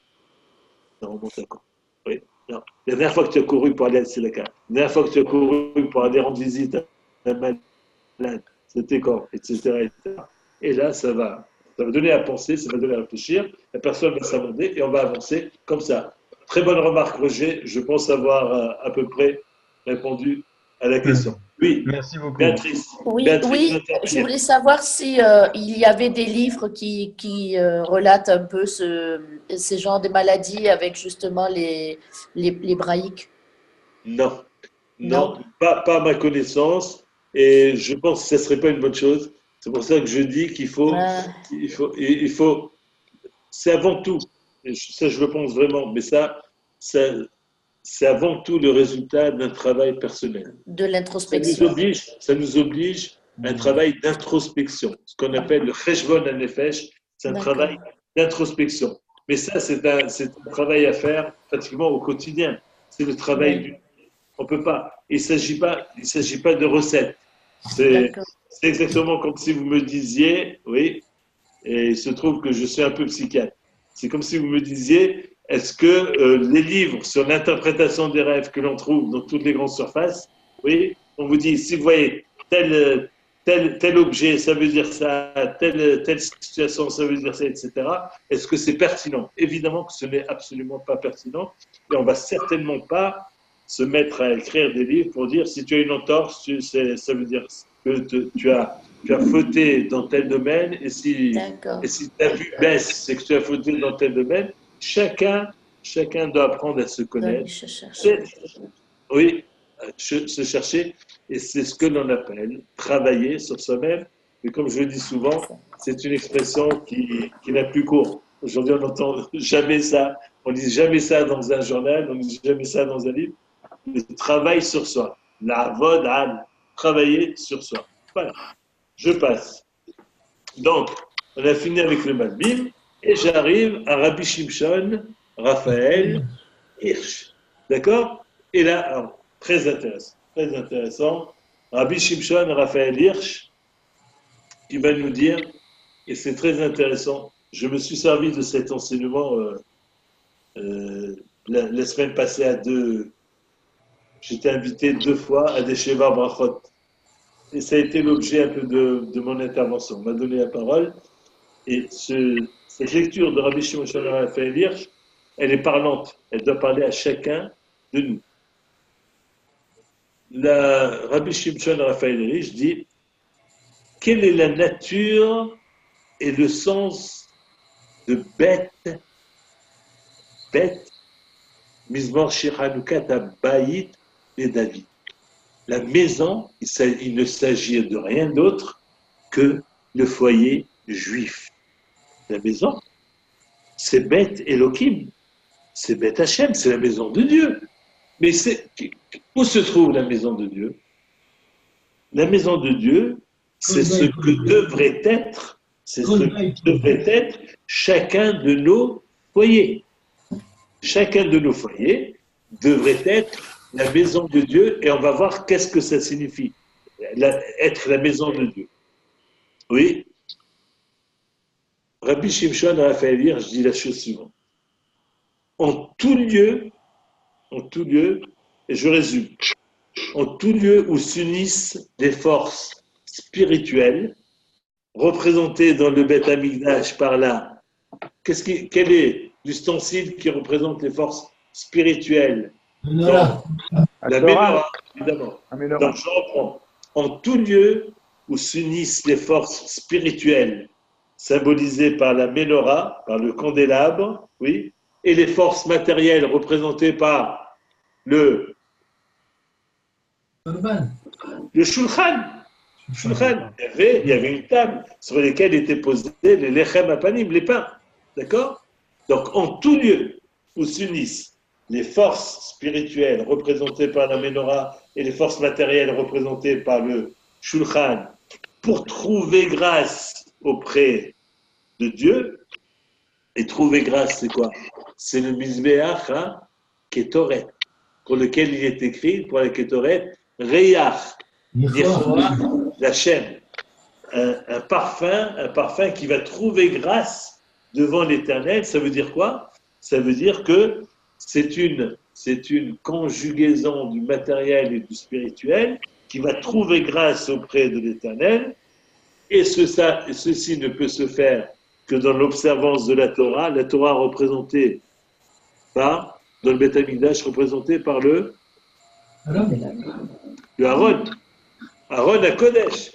remonte à quand? Oui. Non. La dernière fois que tu as couru pour aller à la synagogue, la dernière fois que tu as couru pour aller rendre visite à un malade, c'était quand, etc., etc. Et là, ça va donner à penser, ça va donner à réfléchir, la personne va s'amender et on va avancer comme ça. Très bonne remarque, Roger. Je pense avoir à peu près répondu à la question. Oui, Merci beaucoup. Béatrice. Oui, Béatrice oui, veut je intervenir. voulais savoir si il y avait des livres qui relatent un peu ces genres de maladies avec justement les braïques. Non, Non. non, pas à ma connaissance. Et je pense que ce ne serait pas une bonne chose. C'est pour ça que je dis qu'il faut, Ah, il faut, c'est avant tout, et ça je le pense vraiment, mais ça c'est avant tout le résultat d'un travail personnel. de Ça nous l'introspection. oblige, ça nous oblige à un travail d'introspection, ce qu'on appelle le cheshbon hanefesh, c'est un D'accord. travail d'introspection. Mais ça, c'est un travail à faire pratiquement au quotidien. C'est le travail Oui. du. On peut pas. Il s'agit pas de recettes. C'est D'accord. c'est exactement comme si vous me disiez, oui, et il se trouve que je suis un peu psychiatre. C'est comme si vous me disiez, est-ce que les livres sur l'interprétation des rêves que l'on trouve dans toutes les grandes surfaces, oui, on vous dit, si vous voyez tel objet, ça veut dire ça, telle situation, ça veut dire ça, etc., est-ce que c'est pertinent? Évidemment que ce n'est absolument pas pertinent, et on ne va certainement pas se mettre à écrire des livres pour dire, si tu as une entorse, ça veut dire que tu as fauté dans tel domaine, et si D'accord. ta vue baisse, c'est que tu as fauté dans tel domaine. Chacun doit apprendre à se Donc, connaître. je cherche. Oui, se chercher. Et c'est ce que l'on appelle travailler sur soi-même. Mais comme je le dis souvent, c'est une expression qui n'a plus cours. Aujourd'hui, on n'entend jamais ça. On ne dit jamais ça dans un journal, on ne dit jamais ça dans un livre. Le travail sur soi. La voda, travailler sur soi. Voilà. Je passe. Donc, on a fini avec le Malbim et j'arrive à Rabbi Shimshon Raphaël Hirsch. D'accord? Et là, alors, très intéressant. Rabbi Shimshon Raphaël Hirsch qui va nous dire, et c'est très intéressant, je me suis servi de cet enseignement la semaine passée j'étais invité 2 fois à des Sheva Brachot. Et ça a été l'objet un peu de mon intervention. On m'a donné la parole. Et cette lecture de Rabbi Shimon Raphaël Hirsch, elle est parlante. Elle doit parler à chacun de nous. Rabbi Shimon Raphaël Hirsch dit, quelle est la nature et le sens de bête, Mizmor Shiranukat Abayit et David. La maison, il ne s'agit de rien d'autre que le foyer juif. La maison, c'est Beth Elohim, c'est Beth Hashem, c'est la maison de Dieu. Mais où se trouve la maison de Dieu? La maison de Dieu, c'est ce que devrait être, chacun de nos foyers. Chacun de nos foyers devrait être la maison de Dieu, et on va voir qu'est-ce que ça signifie, être la maison de Dieu. Oui. Rabbi Shimshon Raphaël Hirsch dit la chose suivante. En tout lieu, et je résume, en tout lieu où s'unissent des forces spirituelles, représentées dans le Beth Amikdash par là, quel est l'ustensile qui représente les forces spirituelles? Donc, la Ménorah, évidemment. Donc, je reprends. En tout lieu où s'unissent les forces spirituelles, symbolisées par la Ménorah, par le candélabre, oui, et les forces matérielles représentées par le Shulchan. Il y avait une table sur laquelle étaient posés les lechem apanim, les pains. D'accord? Donc, en tout lieu où s'unissent les forces spirituelles représentées par la Ménorah et les forces matérielles représentées par le Shulchan pour trouver grâce auprès de Dieu. Et trouver grâce, c'est quoi? C'est le Mizbeach Ketoret, pour lequel il est écrit, pour la Ketoret, Reyach, la chaîne, un parfum qui va trouver grâce devant l'Éternel. Ça veut dire quoi? Ça veut dire que c'est une conjugaison du matériel et du spirituel qui va trouver grâce auprès de l'Éternel, et ceci ne peut se faire que dans l'observance de la Torah représentée par, dans le Beth Amikdash représentée par le Le Aaron. Aaron à Kodesh.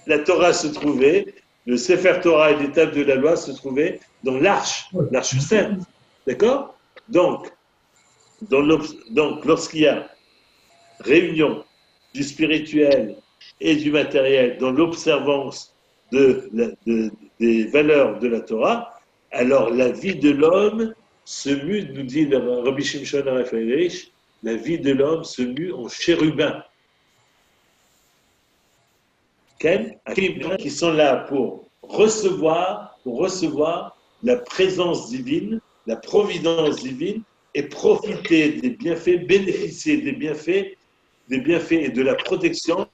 La Torah se trouvait, le Sefer Torah et les tables de la loi se trouvaient dans l'arche sainte. D'accord? Donc, lorsqu'il y a réunion du spirituel et du matériel dans l'observance des valeurs de la Torah, alors la vie de l'homme se mue, nous dit le Rabbi Shimshon Raphaël Hirsch, la vie de l'homme se mue en chérubin. Qui sont là pour recevoir la présence divine, la providence divine et profiter des bienfaits, bénéficier des bienfaits et de la protection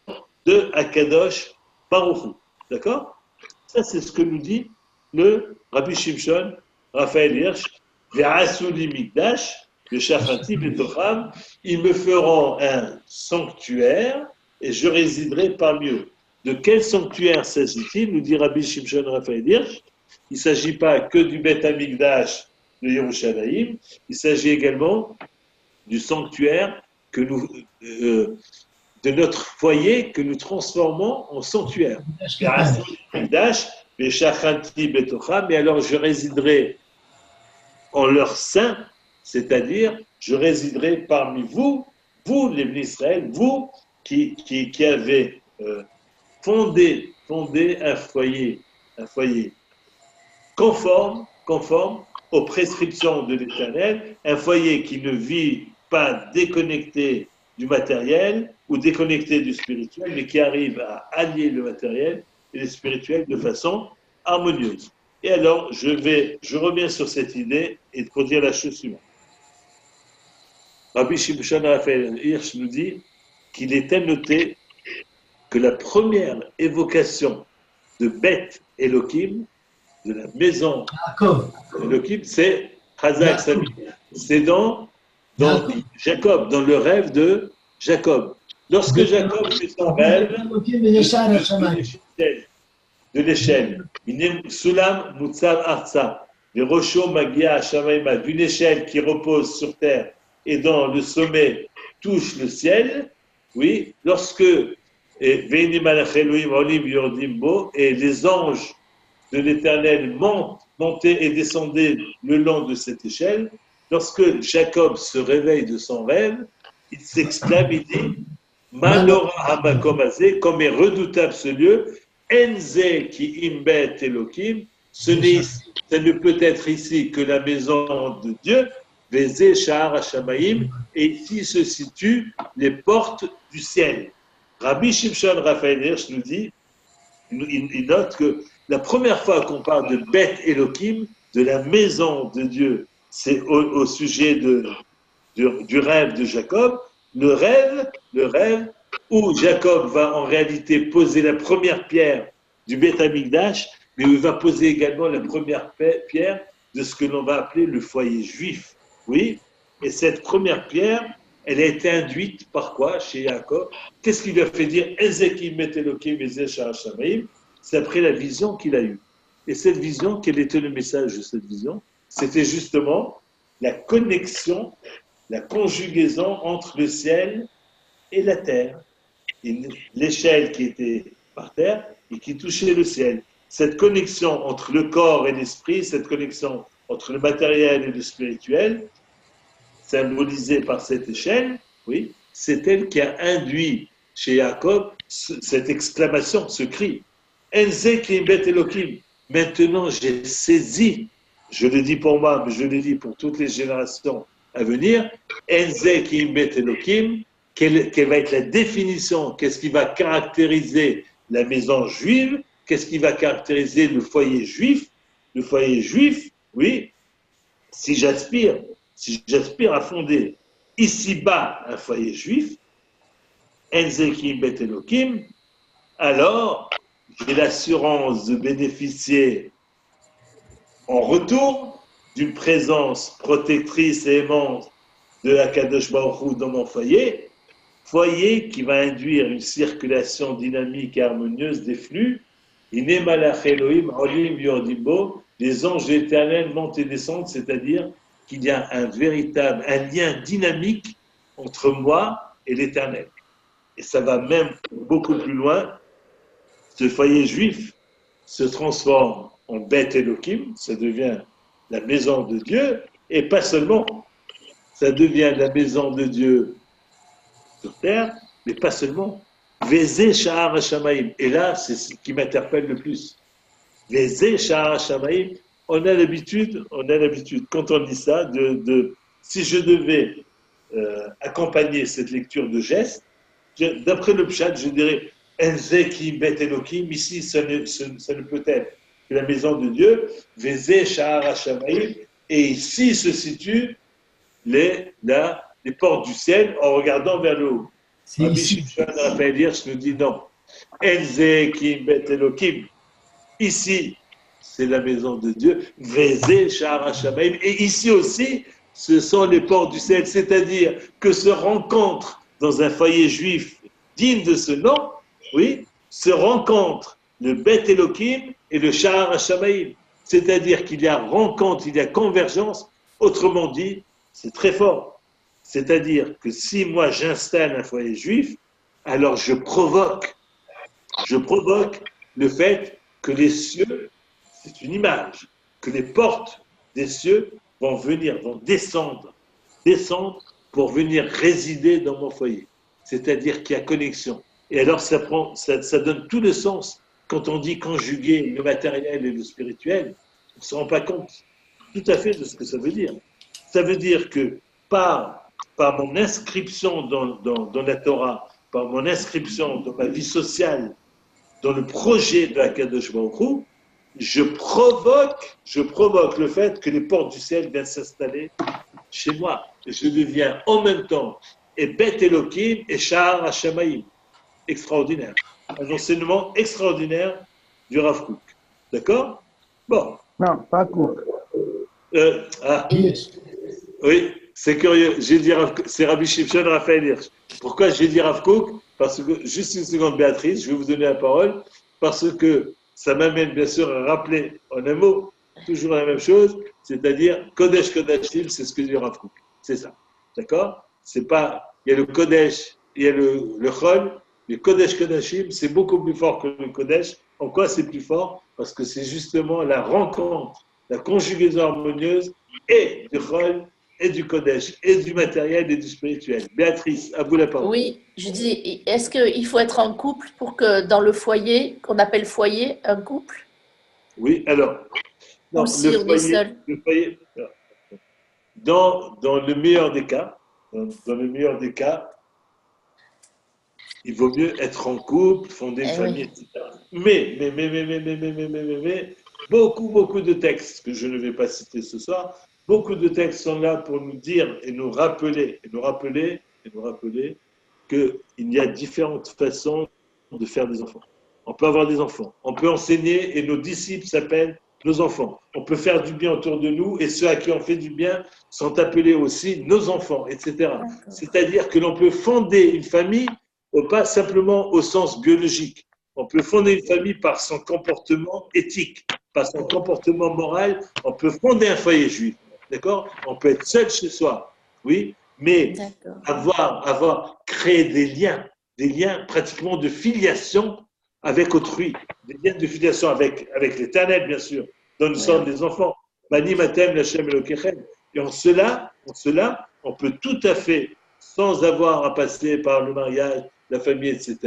de Akadosh Baruch Hu. D'accord? Ça, c'est ce que nous dit le Rabbi Shimshon Raphaël Hirsch. Ve'asuli mikdash, le shachanti betocham, ils me feront un sanctuaire et je résiderai parmi eux. De quel sanctuaire s'agit-il? Nous dit Rabbi Shimshon Raphaël Hirsch. Il ne s'agit pas que du Beth Amikdash de Yerushalayim, il s'agit également du sanctuaire de notre foyer que nous transformons en sanctuaire. Mais alors je résiderai en leur sein, c'est-à-dire je résiderai parmi vous, les Bnei Israël, vous qui avez fondé un foyer conforme aux prescriptions de l'Éternel, un foyer qui ne vit pas déconnecté du matériel ou déconnecté du spirituel, mais qui arrive à allier le matériel et le spirituel de façon harmonieuse. Et alors, je reviens sur cette idée et pour dire la chose suivante. Rabbi Shimshon Raphaël Hirsch nous dit qu'il est à noter que la première évocation de Beth Elohim, de la maison Elohim, c'est Chazak Sami. C'est dans Jacob, dans le rêve de Jacob. Lorsque Jacob fait son rêve de l'échelle, Sulam Mutsav Arza, les Rocho Magia Shamaima, d'une échelle qui repose sur terre et dans le sommet touche le ciel, oui, lorsque et les anges de l'Éternel montaient et descendaient le long de cette échelle, lorsque Jacob se réveille de son rêve, il s'exclame, il dit Manora Hamakomazé, comme est redoutable ce lieu, Enze qui imbet Elohim, ce ne peut être ici que la maison de Dieu, Vezé Shahar Hashamaim, et ici se situent les portes du ciel. Rabbi Shimshon Raphaël Hirsch nous dit, il note que la première fois qu'on parle de Beth Elohim, de la maison de Dieu, c'est au sujet du rêve de Jacob, le rêve où Jacob va en réalité poser la première pierre du Beth Amikdash, mais où il va poser également la première pierre de ce que l'on va appeler le foyer juif. Oui, et cette première pierre, elle a été induite par quoi chez Jacob? Qu'est-ce qui lui a fait dire Ezekim Metelokim Ezeshar Shamaim? C'est après la vision qu'il a eue. Et cette vision, quel était le message de cette vision? C'était justement la connexion, la conjugaison entre le ciel et la terre. L'échelle qui était par terre et qui touchait le ciel. Cette connexion entre le corps et l'esprit, cette connexion entre le matériel et le spirituel, symbolisée par cette échelle, oui, c'est elle qui a induit chez Jacob cette exclamation, ce cri. Enze ki bet Elohim. Maintenant, j'ai saisi, je le dis pour moi, mais je le dis pour toutes les générations à venir, Enze ki bet Elohim, quelle va être la définition, qu'est-ce qui va caractériser la maison juive, qu'est-ce qui va caractériser le foyer juif? Le foyer juif, oui, si j'aspire à fonder ici-bas un foyer juif, Enzekim Bet Elohim, alors j'ai l'assurance de bénéficier en retour d'une présence protectrice et aimante de Akadosh Baruch Hu dans mon foyer qui va induire une circulation dynamique et harmonieuse des flux. Les anges éternels montent et descendent, c'est-à-dire qu'il y a un lien dynamique entre moi et l'Éternel. Et ça va même beaucoup plus loin. Ce foyer juif se transforme en Beth Elohim, ça devient la maison de Dieu, et pas seulement, ça devient la maison de Dieu sur terre, mais pas seulement. Vezé Sha'ar HaShamayim. Et là, c'est ce qui m'interpelle le plus. Vezé Sha'ar HaShamayim. On a l'habitude, quand on dit ça, si je devais accompagner cette lecture de gestes, d'après le Pshat, je dirais Enze ki bet Elohim. Ici, ça ne peut être que la maison de Dieu. Vezé Sha'ar HaShamayim. Et ici se situent les portes du ciel en regardant vers le haut. Rabbi Shimshon Raphaël Hirsch nous dit non. Enze ki bet Elohim. Ici, c'est la maison de Dieu. Vezé Sha'ar HaShamayim. Et ici aussi, ce sont les portes du ciel. C'est-à-dire que se rencontrent dans un foyer juif digne de ce nom, oui, se rencontrent le Bet Elohim et le Sha'ar HaShamayim. C'est-à-dire qu'il y a rencontre, il y a convergence. Autrement dit, c'est très fort. C'est-à-dire que si moi j'installe un foyer juif, alors je provoque le fait que les cieux, c'est une image, que les portes des cieux vont descendre pour venir résider dans mon foyer. C'est-à-dire qu'il y a connexion. Et alors ça donne tout le sens quand on dit conjuguer le matériel et le spirituel. On ne se rend pas compte tout à fait de ce que ça veut dire. Ça veut dire que par mon inscription dans la Torah, par mon inscription dans ma vie sociale, dans le projet de la Kadosh Baruch Hu, je provoque le fait que les portes du ciel viennent s'installer chez moi. Et je deviens en même temps et Bet Elohim et Sha'ar HaShamayim. Extraordinaire. Un enseignement extraordinaire du Rav Kook. D'accord? Bon. Non, pas Kook. Oui, c'est curieux. J'ai dit c'est Rabbi Shimshon Raphaël Hirsch. Pourquoi j'ai dit Rav Kook? Parce que, juste une seconde, Béatrice, je vais vous donner la parole, parce que ça m'amène bien sûr à rappeler en un mot toujours la même chose, c'est-à-dire Kodesh Kodashim, c'est ce que dit Rav Kook. C'est ça. D'accord? C'est pas. Il y a le Kodesh, il y a le Chol. Le Kodesh Kodashim, c'est beaucoup plus fort que le Kodesh. En quoi c'est plus fort? Parce que c'est justement la rencontre, la conjugaison harmonieuse et du Chol, et du Kodesh, et du matériel et du spirituel. Béatrice, à vous la parole. Oui, je dis, est-ce qu'il faut être en couple pour que dans le foyer, qu'on appelle foyer, un couple? Oui, alors. Ou si on est seul? Le foyer, dans le meilleur des cas, il vaut mieux être en couple, fonder une famille, etc. Mais, beaucoup de textes que je ne vais pas citer ce soir, beaucoup de textes sont là pour nous dire et nous rappeler qu'il y a différentes façons de faire des enfants. On peut avoir des enfants, on peut enseigner et nos disciples s'appellent nos enfants. On peut faire du bien autour de nous et ceux à qui on fait du bien sont appelés aussi nos enfants, etc. C'est-à-dire que l'on peut fonder une famille pas simplement au sens biologique. On peut fonder une famille par son comportement éthique, par son comportement moral. On peut fonder un foyer juif, d'accord? On peut être seul chez soi, oui, mais avoir créé des liens pratiquement de filiation avec autrui, des liens de filiation avec l'Éternel, bien sûr, dont nous sommes des enfants. Bani Matem Lachem Elokechem. Et en cela, on peut tout à fait, sans avoir à passer par le mariage, la famille, etc.,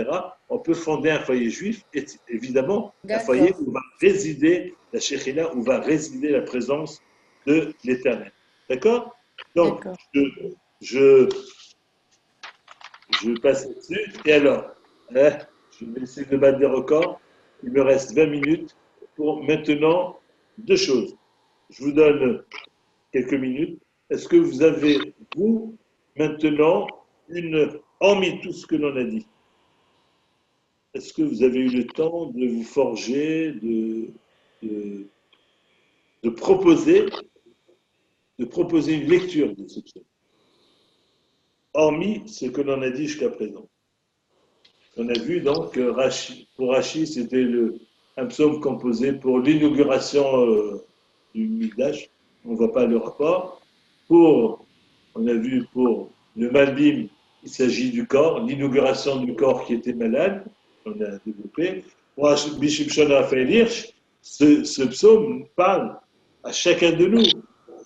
on peut fonder un foyer juif, et évidemment, un foyer où va résider la Shekhinah, où va résider la présence de l'Éternel. D'accord? Donc, je passe là-dessus. Et alors, je vais essayer de battre des records. Il me reste 20 minutes pour maintenant deux choses. Je vous donne quelques minutes. Est-ce que vous avez, vous, maintenant, hormis tout ce que l'on a dit, est-ce que vous avez eu le temps de vous forger, de proposer une lecture de ce psaume, hormis ce que l'on a dit jusqu'à présent? On a vu donc pour Rashi, c'était un psaume composé pour l'inauguration du Mikdash. On ne voit pas le rapport. On a vu pour le Malbim, Il s'agit du corps, l'inauguration du corps qui était malade, on a développé. Moi, Bishop Shon Raphaël Hirsch, ce psaume parle à chacun de nous.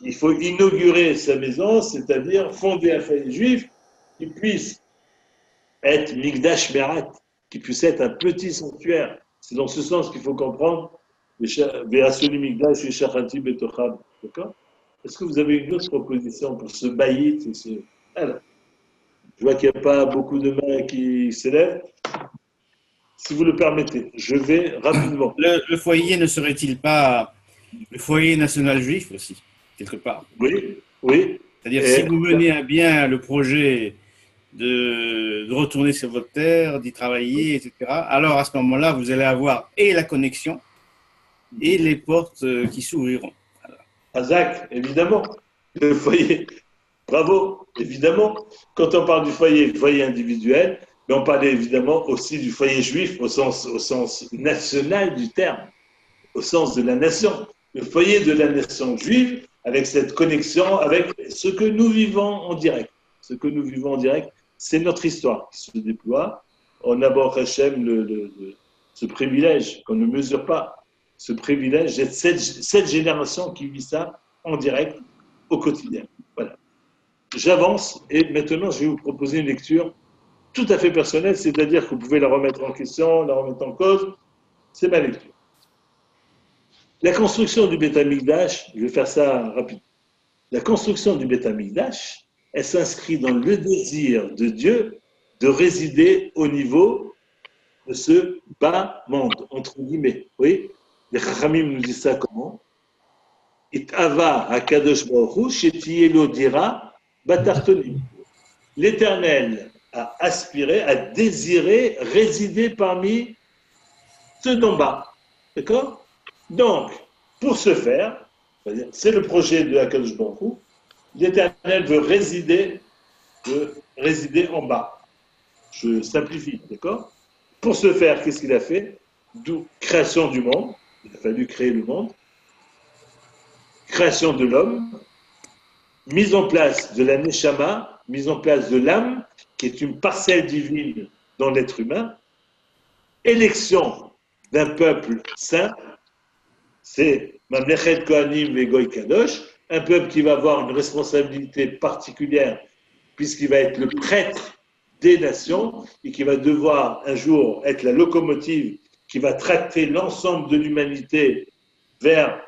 Il faut inaugurer sa maison, c'est-à-dire fonder un foyer juif qui puisse être Migdash Merat, qui puisse être un petit sanctuaire. C'est dans ce sens qu'il faut comprendre Ve'asoli Migdash et Shachati Betocham. D'accord? Est-ce que vous avez une autre proposition pour ce baït et ce... Alors, je vois qu'il n'y a pas beaucoup de mains qui s'élèvent. Si vous le permettez, je vais rapidement. Le foyer ne serait-il pas le foyer national juif aussi, quelque part? Oui, oui. C'est-à-dire, si vous menez à bien le projet de retourner sur votre terre, d'y travailler, etc., alors à ce moment-là, vous allez avoir et la connexion et les portes qui s'ouvriront. Azak, évidemment, le foyer. Bravo, évidemment. Quand on parle du foyer individuel, mais on parle évidemment aussi du foyer juif au sens national du terme, au sens de la nation. Le foyer de la nation juive, avec cette connexion avec ce que nous vivons en direct. Ce que nous vivons en direct, c'est notre histoire qui se déploie. On a, Baruch Hashem, ce privilège qu'on ne mesure pas. Ce privilège, j'ai cette génération qui vit ça en direct au quotidien. Voilà. J'avance et maintenant je vais vous proposer une lecture tout à fait personnelle, c'est-à-dire que vous pouvez la remettre en question, la remettre en cause. C'est ma lecture. La construction du Beth Amikdash, je vais faire ça rapidement. La construction du Beth Amikdash, elle s'inscrit dans le désir de Dieu de résider au niveau de ce bas monde, entre guillemets. Oui, les Chachamim nous disent ça comment? It ava hakadosh baruch hu shetielo dira batartonim. L'Éternel a aspiré, a désiré résider parmi ceux d'en bas. D'accord? Donc, pour ce faire, c'est le projet de hakadosh baruch hu, l'Éternel veut résider en bas. Je simplifie, d'accord? Pour ce faire, qu'est-ce qu'il a fait? D'où création du monde. Il a fallu créer le monde. Création de l'homme. Mise en place de la neshama, mise en place de l'âme, qui est une parcelle divine dans l'être humain. Élection d'un peuple saint. C'est Mamlechet Kohanim Vegoy Kadosh, un peuple qui va avoir une responsabilité particulière, puisqu'il va être le prêtre des nations et qui va devoir un jour être la locomotive qui va tracter l'ensemble de l'humanité vers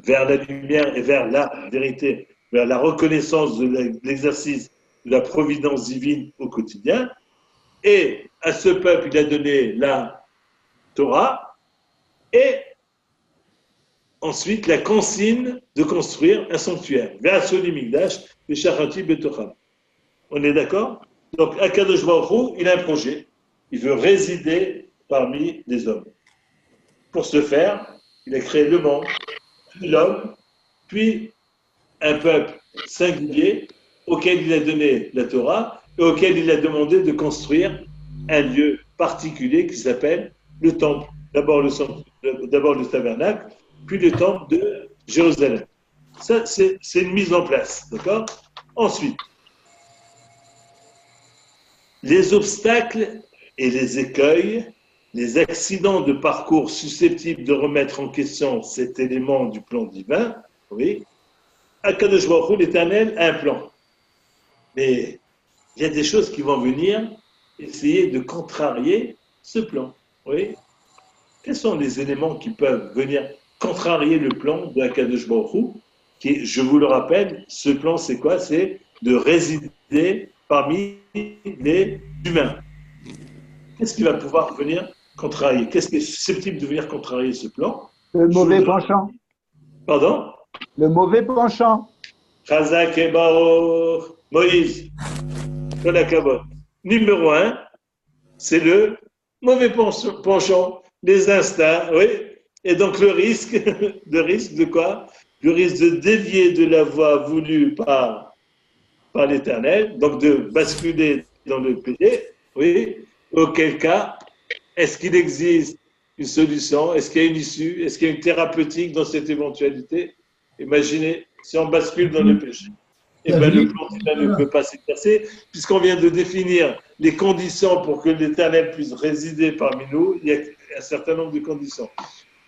la lumière et vers la vérité, vers la reconnaissance de l'exercice de la providence divine au quotidien. Et à ce peuple, il a donné la Torah et ensuite la consigne de construire un sanctuaire. On est d'accord? Donc, Akadosh Baruch Hu, il a un projet. Il veut résider parmi les hommes. Pour ce faire, il a créé le monde, puis l'homme, puis un peuple singulier auquel il a donné la Torah et auquel il a demandé de construire un lieu particulier qui s'appelle le temple. D'abord le tabernacle, puis le temple de Jérusalem. Ça, c'est une mise en place, d'accord? Ensuite, les obstacles et les écueils, les accidents de parcours susceptibles de remettre en question cet élément du plan divin, oui, Akadosh Baruch Hu, l'Éternel, a un plan. Mais il y a des choses qui vont venir essayer de contrarier ce plan. Oui. Quels sont les éléments qui peuvent venir contrarier le plan de Akadosh Baruch Hu, qui, je vous le rappelle, ce plan, c'est quoi? C'est de résider parmi les humains. Qu'est-ce qui va pouvoir venir contrarier? Qu'est-ce qui est susceptible de venir contrarier ce plan? Le mauvais penchant. Pardon? Le mauvais penchant. Chazak et Baruch. Moïse. Numéro 1, c'est le mauvais penchant, les instincts, oui. Et donc le risque de quoi? Le risque de dévier de la voie voulue par l'Éternel, donc de basculer dans le péché, oui. Auquel cas, est-ce qu'il existe une solution? Est-ce qu'il y a une issue? Est-ce qu'il y a une thérapeutique dans cette éventualité? Imaginez si on bascule dans le péché. eh ben, le plan divin ne peut pas s'exercer, puisqu'on vient de définir les conditions pour que l'Éternel puisse résider parmi nous. Il y a un certain nombre de conditions.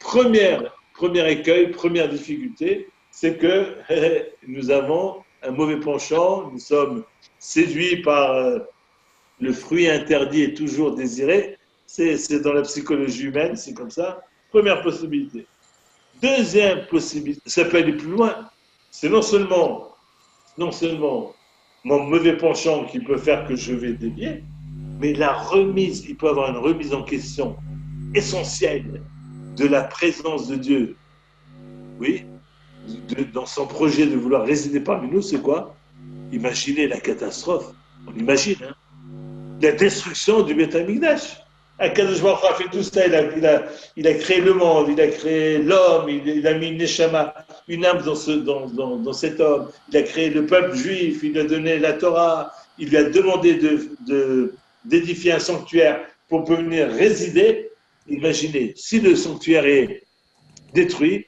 Premier écueil, première difficulté, c'est que nous avons un mauvais penchant, nous sommes séduits par le fruit interdit et toujours désiré. C'est dans la psychologie humaine, c'est comme ça. Première possibilité. Deuxième possibilité, ça peut aller plus loin. C'est non seulement mon mauvais penchant qui peut faire que je vais dévier, mais il peut y avoir une remise en question essentielle de la présence de Dieu. Oui, dans son projet de vouloir résider parmi nous, c'est quoi? Imaginez la catastrophe. On imagine, hein? La destruction du Beth Amikdash. Akadosh Baruch Hu a fait tout ça, il a créé le monde, il a créé l'homme, il a mis une neshama, une âme dans cet homme, il a créé le peuple juif, il lui a donné la Torah, il lui a demandé d'édifier un sanctuaire pour venir résider. Imaginez, si le sanctuaire est détruit,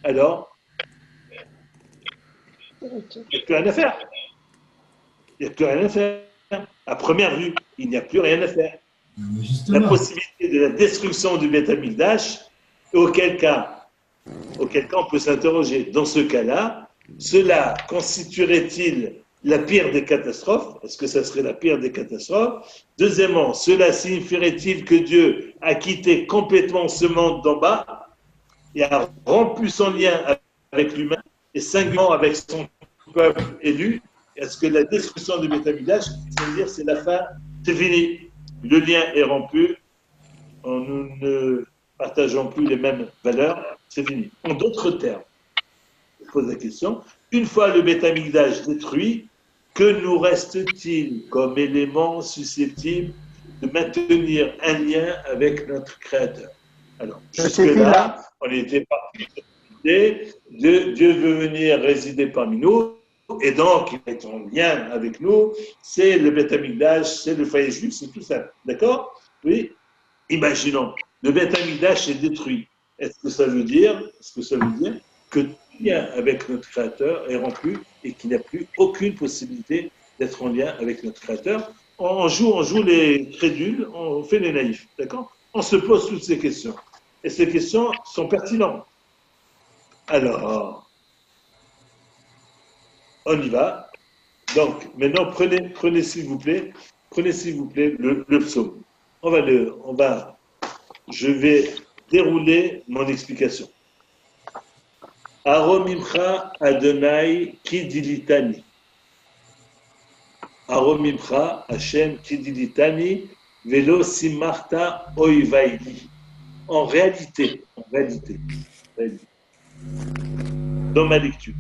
alors il n'y a plus rien à faire. Il n'y a plus rien à faire. À première vue, il n'y a plus rien à faire. La possibilité de la destruction du Beth Amikdash, auquel cas on peut s'interroger. Dans ce cas-là, cela constituerait-il la pire des catastrophes? Est-ce que ça serait la pire des catastrophes? Deuxièmement, cela signifierait-il que Dieu a quitté complètement ce monde d'en bas et a rompu son lien avec l'humain et singulièrement avec son peuple élu? Est-ce que la destruction du Beth Amikdash, c'est-à-dire c'est la fin, c'est fini? Le lien est rompu, nous ne partageons plus les mêmes valeurs, c'est fini. En d'autres termes, je pose la question, une fois le Beth Amikdash détruit, que nous reste-t-il comme élément susceptible de maintenir un lien avec notre Créateur? Alors, jusque-là, on était parti de Dieu veut venir résider parmi nous, et donc, il est en lien avec nous, c'est le Beth Amikdash, c'est le foyer juif, c'est tout ça. D'accord? Oui? Imaginons, le Beth Amikdash est détruit. Est-ce que ça veut dire que tout lien avec notre Créateur est rompu et qu'il n'y a plus aucune possibilité d'être en lien avec notre Créateur? On joue les crédules, on fait les naïfs. D'accord? On se pose toutes ces questions. Et ces questions sont pertinentes. Alors, on y va. Donc, maintenant, prenez s'il vous plaît, le psaume. Je vais dérouler mon explication. Aromimcha Adonai Kidilitani. Aromimcha Hashem Kidilitani Velo Simarta Oivaili. En réalité, dans ma lecture,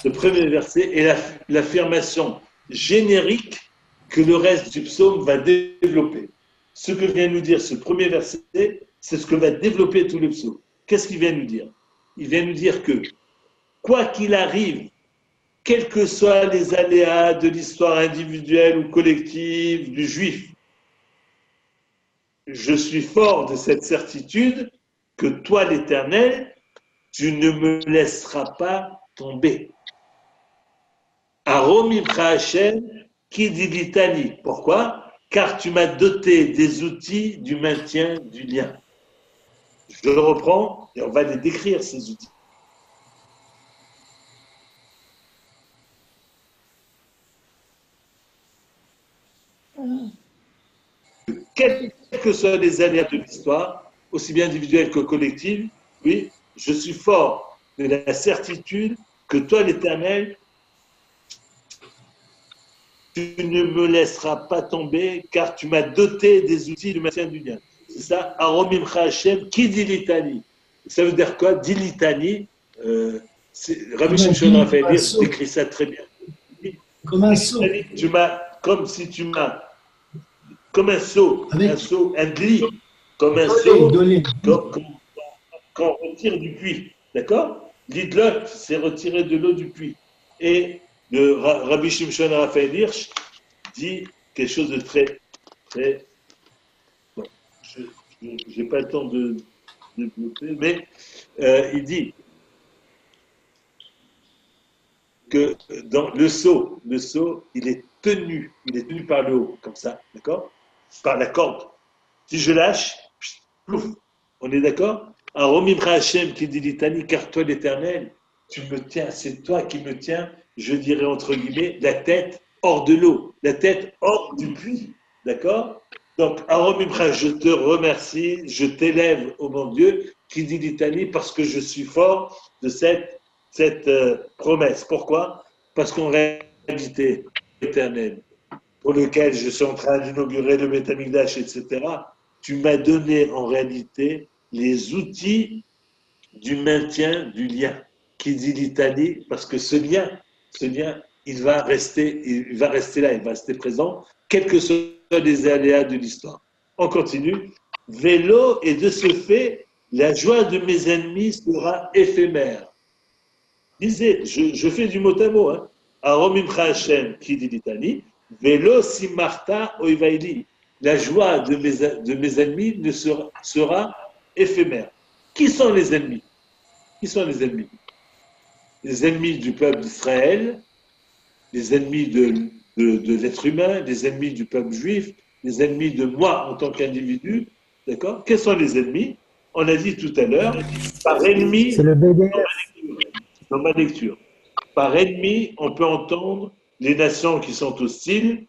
le premier verset est l'affirmation générique que le reste du psaume va développer. Ce que vient nous dire ce premier verset, c'est ce que va développer tout le psaume. Qu'est-ce qu'il vient nous dire? Il vient nous dire que, quoi qu'il arrive, quels que soient les aléas de l'histoire individuelle ou collective du juif, je suis fort de cette certitude que toi, l'Éternel, tu ne me laisseras pas tomber. Aromimcha Hashem Kidilitani. Pourquoi? Car tu m'as doté des outils du maintien du lien. Je le reprends et on va les décrire, ces outils. Quels que soient les aléas de l'histoire, aussi bien individuelle que collective, oui, je suis fort de la certitude que toi, l'Éternel, tu ne me laisseras pas tomber, car tu m'as doté des outils du maintien du lien. C'est ça, Aromimcha Hashem, qui dit litanie. Ça veut dire quoi? Dit litanie, Rabbi Shimshon Raphaël décrit ça très bien. Comme un seau. Comme un seau, un glis, comme un seau qu'on retire du puits. D'accord? L'idlot, c'est retirer de l'eau du puits. Et le Rabbi Shimshon Raphaël Hirsch dit quelque chose de très, très. Bon, je n'ai pas le temps de développer, mais il dit que dans le seau, il est tenu par le haut, comme ça, d'accord? Par la corde. Si je lâche, plouf, on est d'accord? Un Romimra Hashem qui dit l'Italie, car toi l'Éternel, tu me tiens, c'est toi qui me tiens, je dirais entre guillemets, la tête hors de l'eau, la tête hors du puits, d'accord? Donc, Aromimra, je te remercie, je t'élève, ô mon Dieu, qui dit l'Italie, parce que je suis fort de cette promesse. Pourquoi? Parce qu'en réalité, l'Éternel, pour lequel je suis en train d'inaugurer le Beth Amikdash, etc., tu m'as donné en réalité les outils du maintien du lien, qui dit l'Italie, parce que ce lien, il va rester là, il va rester présent, quels que soient les aléas de l'histoire. On continue. Vélo, et de ce fait, la joie de mes ennemis sera éphémère. Lisez, je fais du mot à mot, hein. Aromimcha Hashem, qui dit l'Italie, Vélo simarta oivaili. La joie de mes ennemis sera éphémère. Qui sont les ennemis? Qui sont les ennemis? Les ennemis du peuple d'Israël, les ennemis de l'être humain, les ennemis du peuple juif, les ennemis de moi en tant qu'individu. D'accord? Quels sont les ennemis? On a dit tout à l'heure, par ennemi, C'est le BDF. dans ma lecture, par ennemi, on peut entendre les nations qui sont hostiles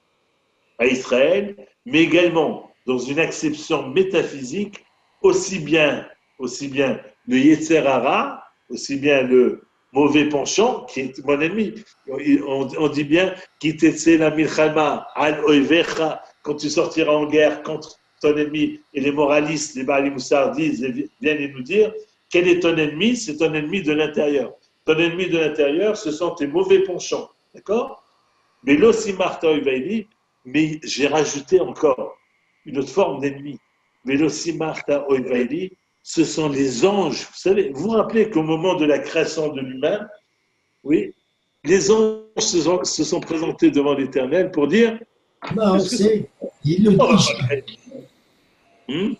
à Israël, mais également, dans une acception métaphysique, aussi bien le Yetzer Hara, aussi bien le mauvais penchant, qui est mon ennemi. On dit bien, la milchama al oivecha, quand tu sortiras en guerre contre ton ennemi, et les moralistes, les Baali Moussar viennent nous dire, quel est ton ennemi? C'est ton ennemi de l'intérieur. Ton ennemi de l'intérieur, ce sont tes mauvais penchants. D'accord? Mais l'osimarta oivaili, mais j'ai rajouté encore une autre forme d'ennemi. Mais l'osimarta oivaili, ce sont les anges. Vous vous rappelez qu'au moment de la création de l'humain, oui, les anges se sont présentés devant l'Éternel pour dire. Maosé, il le dit.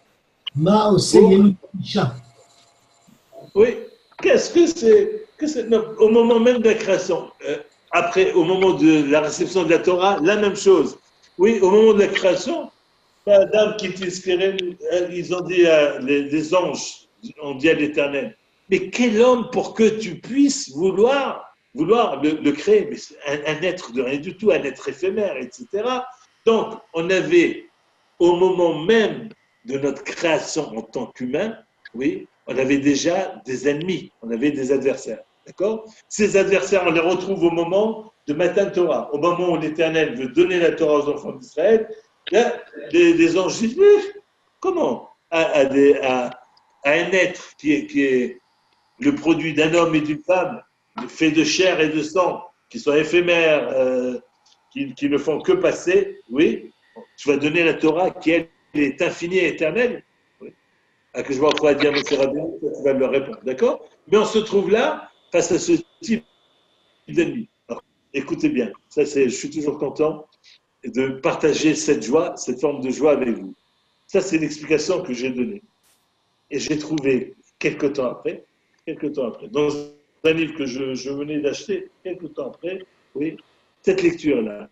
Maosé, il le dit. Oui, qu'est-ce que c'est non, au moment même de la création, après, au moment de la réception de la Torah, la même chose. Oui, au moment de la création, Adam qui est inspiré, ils ont dit, les anges ont dit à l'Éternel, mais quel homme pour que tu puisses vouloir le créer, mais c'est un être de rien du tout, un être éphémère, etc. Donc, on avait, au moment même de notre création en tant qu'humain, oui, on avait déjà des ennemis, on avait des adversaires. D'accord? Ces adversaires, on les retrouve au moment de Matan Torah, au moment où l'Éternel veut donner la Torah aux enfants d'Israël. Là, les anges disent, comment à un être qui est le produit d'un homme et d'une femme, fait de chair et de sang, qui sont éphémères, qui ne font que passer, oui, tu vas donner la Torah qui, elle, est infinie et éternelle. Oui. Que je vois quoi dire, M. Rabbeinu, tu vas me répondre, d'accord? Mais on se trouve là, face à ce type d'ennemi. Écoutez bien, je suis toujours content de partager cette joie, cette forme de joie avec vous. Ça, c'est l'explication que j'ai donnée. Et j'ai trouvé, quelques temps après, dans un livre que je venais d'acheter, quelques temps après, oui, cette lecture-là,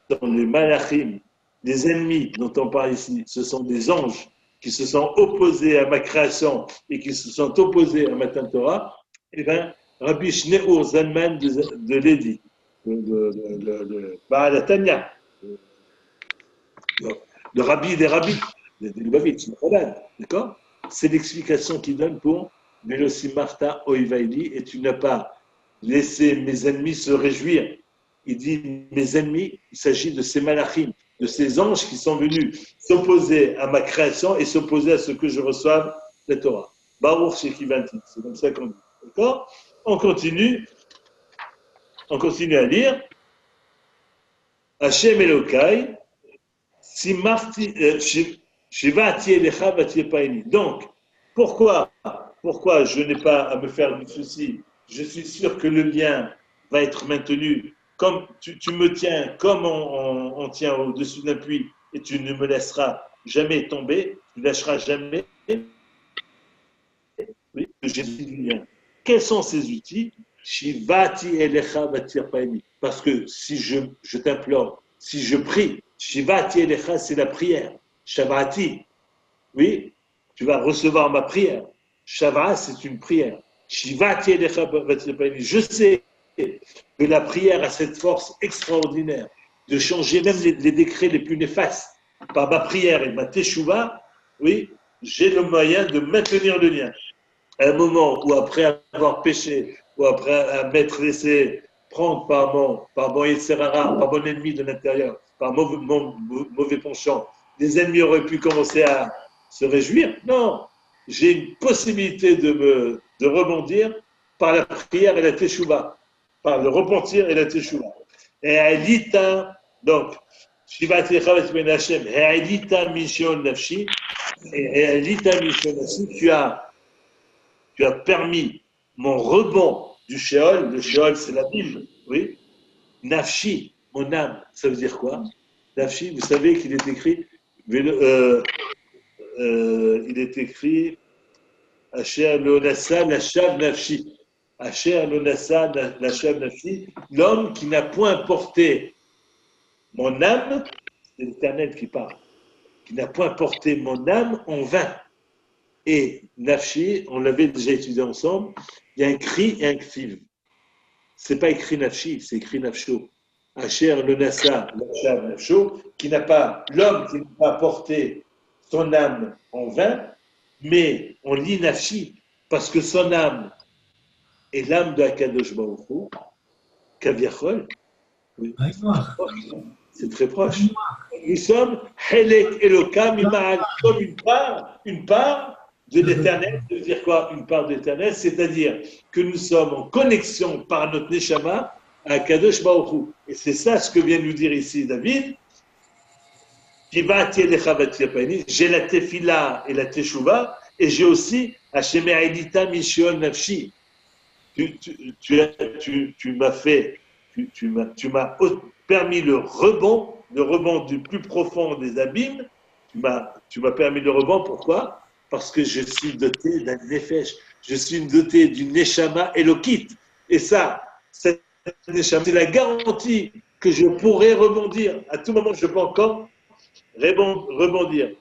dans les malachim, les ennemis dont on parle ici, ce sont des anges qui se sont opposés à ma création et qui se sont opposés à Matan Torah, eh bien, Rabbi Shneur Zalman de Ledi, de Baal Tanya, le rabbi des rabbis, de Lubavitch, d'accord? C'est l'explication qu'il donne pour Melosi Marta Oivaili, et tu n'as pas laissé mes ennemis se réjouir. Il dit mes ennemis, il s'agit de ces malachim, de ces anges qui sont venus s'opposer à ma création et s'opposer à ce que je reçoive la Torah. Baruch Shekivanti, c'est comme ça qu'on dit. D'accord? On continue à lire. Hashem Elokai, Shivati Elecha Vati Paini. Donc, pourquoi je n'ai pas à me faire du souci? Je suis sûr que le lien va être maintenu. Comme tu me tiens, comme on tient au-dessus d'un puits, et tu ne me laisseras jamais tomber, tu ne lâcheras jamais. Oui, j'ai dit du lien. Quels sont ces outils? Shivati elecha vatirpaini. Parce que si je t'implore, si je prie, Shivati elecha, c'est la prière. Shavati, oui, tu vas recevoir ma prière. Shava, c'est une prière. Shivati elecha vatirpaini. Je sais que la prière a cette force extraordinaire de changer même les décrets les plus néfastes. Par ma prière et ma teshuva, oui, j'ai le moyen de maintenir le lien. À un moment où après avoir péché, ou après m'être laissé prendre par mon Yetzerara, par mon ennemi de l'intérieur, par mon mauvais penchant, les ennemis auraient pu commencer à se réjouir. Non, j'ai une possibilité de rebondir par la prière et la teshuva, par le repentir et la teshuva. Et Alita, donc, Shivati Chavet Ben Hashem, et Alita Mission Nafshi, et Alita Mission Nafshi, tu as permis mon rebond du Sheol. Le Sheol, c'est la Bible, oui. Nafshi, mon âme, ça veut dire quoi? Nafshi, vous savez qu'il est écrit, Asher Lonassa Nashav Nafshi. Asher Lonassa Nashav Nafshi. L'homme qui n'a point porté mon âme, c'est l'Éternel qui parle, qui n'a point porté mon âme en vain. Et Nafshi, on l'avait déjà étudié ensemble, il y a un cri et un ktiv. C'est pas écrit Nafshi, c'est écrit Nafsho. Asher le Nassa, Nashav Nafsho, l'homme qui n'a pas porté son âme en vain, mais on lit Nafshi parce que son âme est l'âme de Akadosh Baruch Hu, Kaviachol. Oui. C'est très proche. Nous sommes Helek Elokam, comme une part de l'éternel. Ça veut dire quoi? Une part de l'éternel, c'est-à-dire que nous sommes en connexion par notre Neshama à Kadosh Baruch Hu. Et c'est ça ce que vient nous dire ici David. J'ai la tefila et la teshuva, et j'ai aussi Hashem Eidita Mishol Nafshi. Tu m'as permis le rebond du plus profond des abîmes. Tu m'as permis le rebond, pourquoi? Parce que je suis doté d'un nefesh, je suis doté d'une neshama elokit. Et ça, cette neshama, c'est la garantie que je pourrai rebondir. À tout moment, je peux encore rebondir.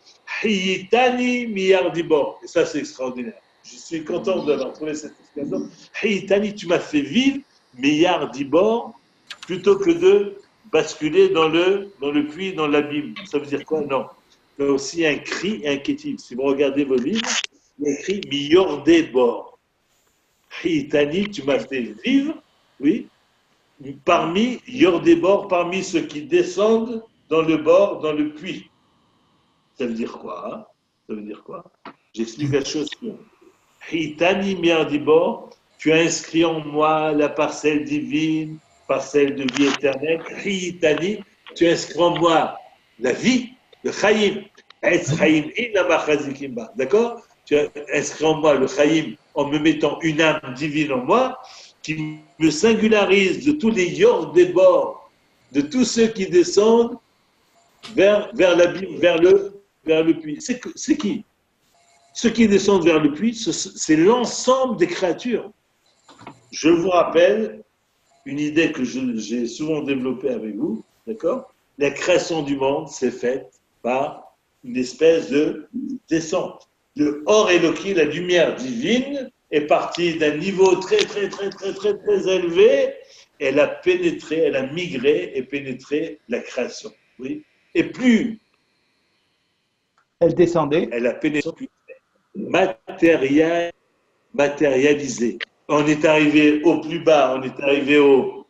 Hiyitani miyardibor. Et ça, c'est extraordinaire. Je suis content d'avoir trouvé cette expression. Hiyitani, tu m'as fait vivre miyardibor, plutôt que de basculer dans le puits, dans l'abîme. Ça veut dire quoi? Non. Il y a aussi un cri et un kétiv. Si vous regardez vos livres, il y a écrit miyordebor. Hiyitani, tu m'as fait vivre, oui, parmi Yordebor, parmi ceux qui descendent dans le bord, dans le puits. Ça veut dire quoi? Hein? Ça veut dire quoi? J'explique la chose. Hitani miardibor, tu as inscrit en moi la parcelle divine, parcelle de vie éternelle. Hitani, tu as inscrit en moi la vie, le chayim. D'accord? Tu as inscrit en moi le chayim en me mettant une âme divine en moi qui me singularise de tous les Yordebor, de tous ceux qui descendent vers l'abîme, vers le puits. C'est qui? Ceux qui descendent vers le puits, c'est l'ensemble des créatures. Je vous rappelle une idée que j'ai souvent développée avec vous, d'accord? La création du monde s'est faite par une espèce de descente. Le Or Eloki, la lumière divine, est partie d'un niveau très élevé. Elle a pénétré, elle a migré et pénétré la création. Oui. Et plus elle descendait, elle a pénétré, matérialisé. On est arrivé au plus bas, on est arrivé au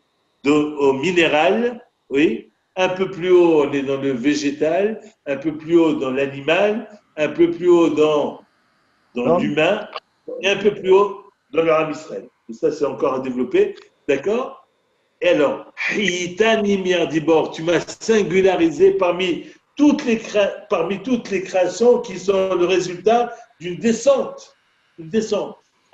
minéral, oui. Un peu plus haut, on est dans le végétal, un peu plus haut dans l'animal, un peu plus haut dans l'humain, et un peu plus haut dans le Ram Israël. Et ça, c'est encore à développer, d'accord? Et alors, tu m'as singularisé parmi toutes les créations qui sont le résultat d'une descente.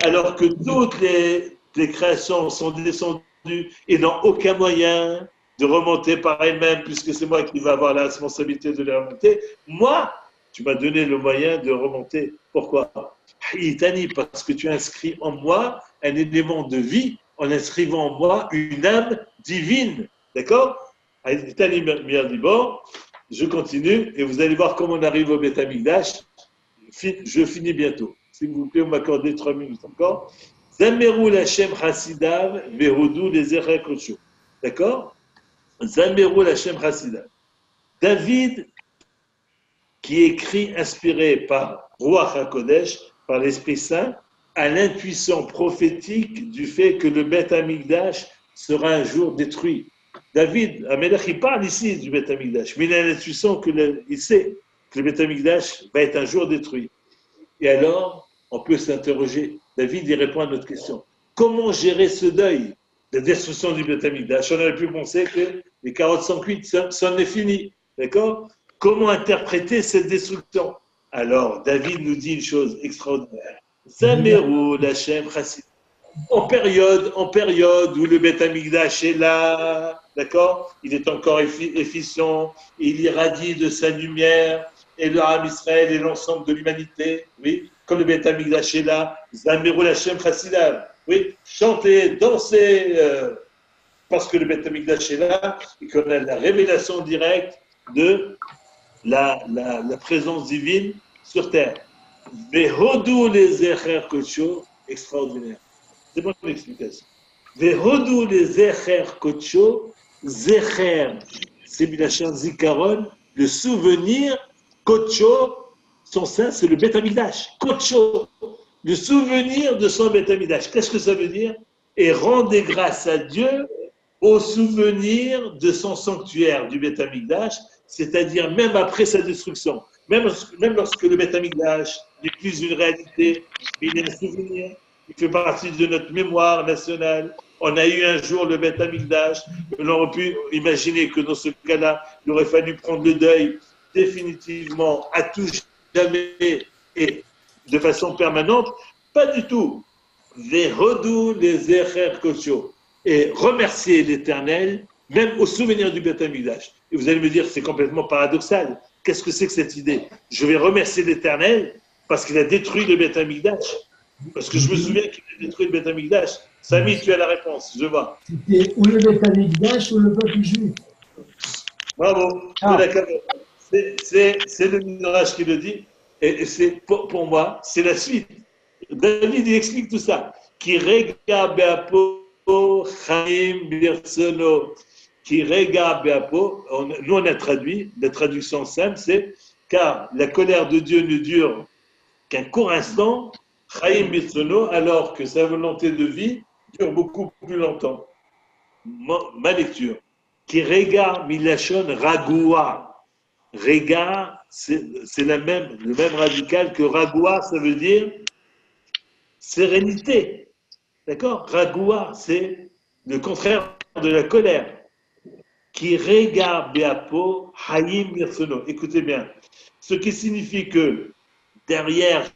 Alors que toutes les créations sont descendues et n'ont aucun moyen de remonter par elles-mêmes, puisque c'est moi qui vais avoir la responsabilité de les remonter. Moi, tu m'as donné le moyen de remonter. Pourquoi? Parce que tu as inscrit en moi un élément de vie en inscrivant en moi une âme divine. D'accord? dit bon, je continue et vous allez voir comment on arrive au Beth Amikdash. Je finis bientôt. S'il vous plaît, vous m'accordez 3 minutes encore. Zameru l'Hashem Hasidav vehodou les Erer Kodsho. D'accord? Zameru l'Hashem Hasidav. David, qui écrit inspiré par Ruach HaKodesh, par l'Esprit Saint, a l'intuition prophétique du fait que le Beth Amikdash sera un jour détruit. David, Amelech, il parle ici du Beth Amikdash, mais il a l'intuition qu'il sait que le Beth Amikdash va être un jour détruit. Et alors, on peut s'interroger. David, il répond à notre question. Comment gérer ce deuil de destruction du Beth Amikdash? On aurait pu penser que les carottes sont cuites, ça en est fini. D'accord? Comment interpréter cette destruction? Alors, David nous dit une chose extraordinaire. Zameru l'Hashem Chassid. En période où le Beth Amikdash est là, d'accord? Il est encore efficient, il irradie de sa lumière, et le Ham Israël et l'ensemble de l'humanité, oui? Quand le Beth Amikdash est là, Zameru l'Hashem Chassidav, oui? Chantez, dansez, parce que le Beth Amikdash est là, et qu'on a la révélation directe de la présence divine sur terre. Vehodou les Echer Kodsho, extraordinaire. C'est bon l'explication. Vehodou les Echer Kodsho, Zecher, c'est Milachan Zikaron, le souvenir, Kodsho, son sein, c'est le Beth Amikdash. Kodsho, le souvenir de son Beth Amikdash. Qu'est-ce que ça veut dire? Et rendez grâce à Dieu au souvenir de son sanctuaire du Beth Amikdash, c'est-à-dire même après sa destruction. Même lorsque le Beth Amikdash n'est plus une réalité, mais il est un souvenir, il fait partie de notre mémoire nationale. On a eu un jour le Beth Amikdash, on aurait pu imaginer que dans ce cas-là, il aurait fallu prendre le deuil définitivement, à tout jamais et de façon permanente. Pas du tout. Vehodou les Echer Kodsho. Et remercier l'Éternel, même au souvenir du Beth Amikdash. Et vous allez me dire, c'est complètement paradoxal. Qu'est-ce que c'est que cette idée? Je vais remercier l'Éternel parce qu'il a détruit le Beth Amikdash. Parce que je me souviens qu'il a détruit le Beth Amikdash. Samy, tu as la réponse, je vois. C'était ou le Beth Amikdash ou le peuple juif. Bravo, c'est le Midrash qui le dit. Et c'est pour moi, c'est la suite. David, il explique tout ça. Qui regarde Beapo, Chaim Birsono. Qui regarde Beapo, nous on a traduit, la traduction simple, c'est car la colère de Dieu ne dure qu'un court instant, Chaim Bitsono, alors que sa volonté de vie dure beaucoup plus longtemps. Ma lecture. Qui regarde Milachon Ragoua. Rega, c'est le même radical que Ragoua, ça veut dire sérénité. D'accord? Ragoua, c'est le contraire de la colère. Qui regarde Beapo, Hayim Mirsono. Écoutez bien. Ce qui signifie que derrière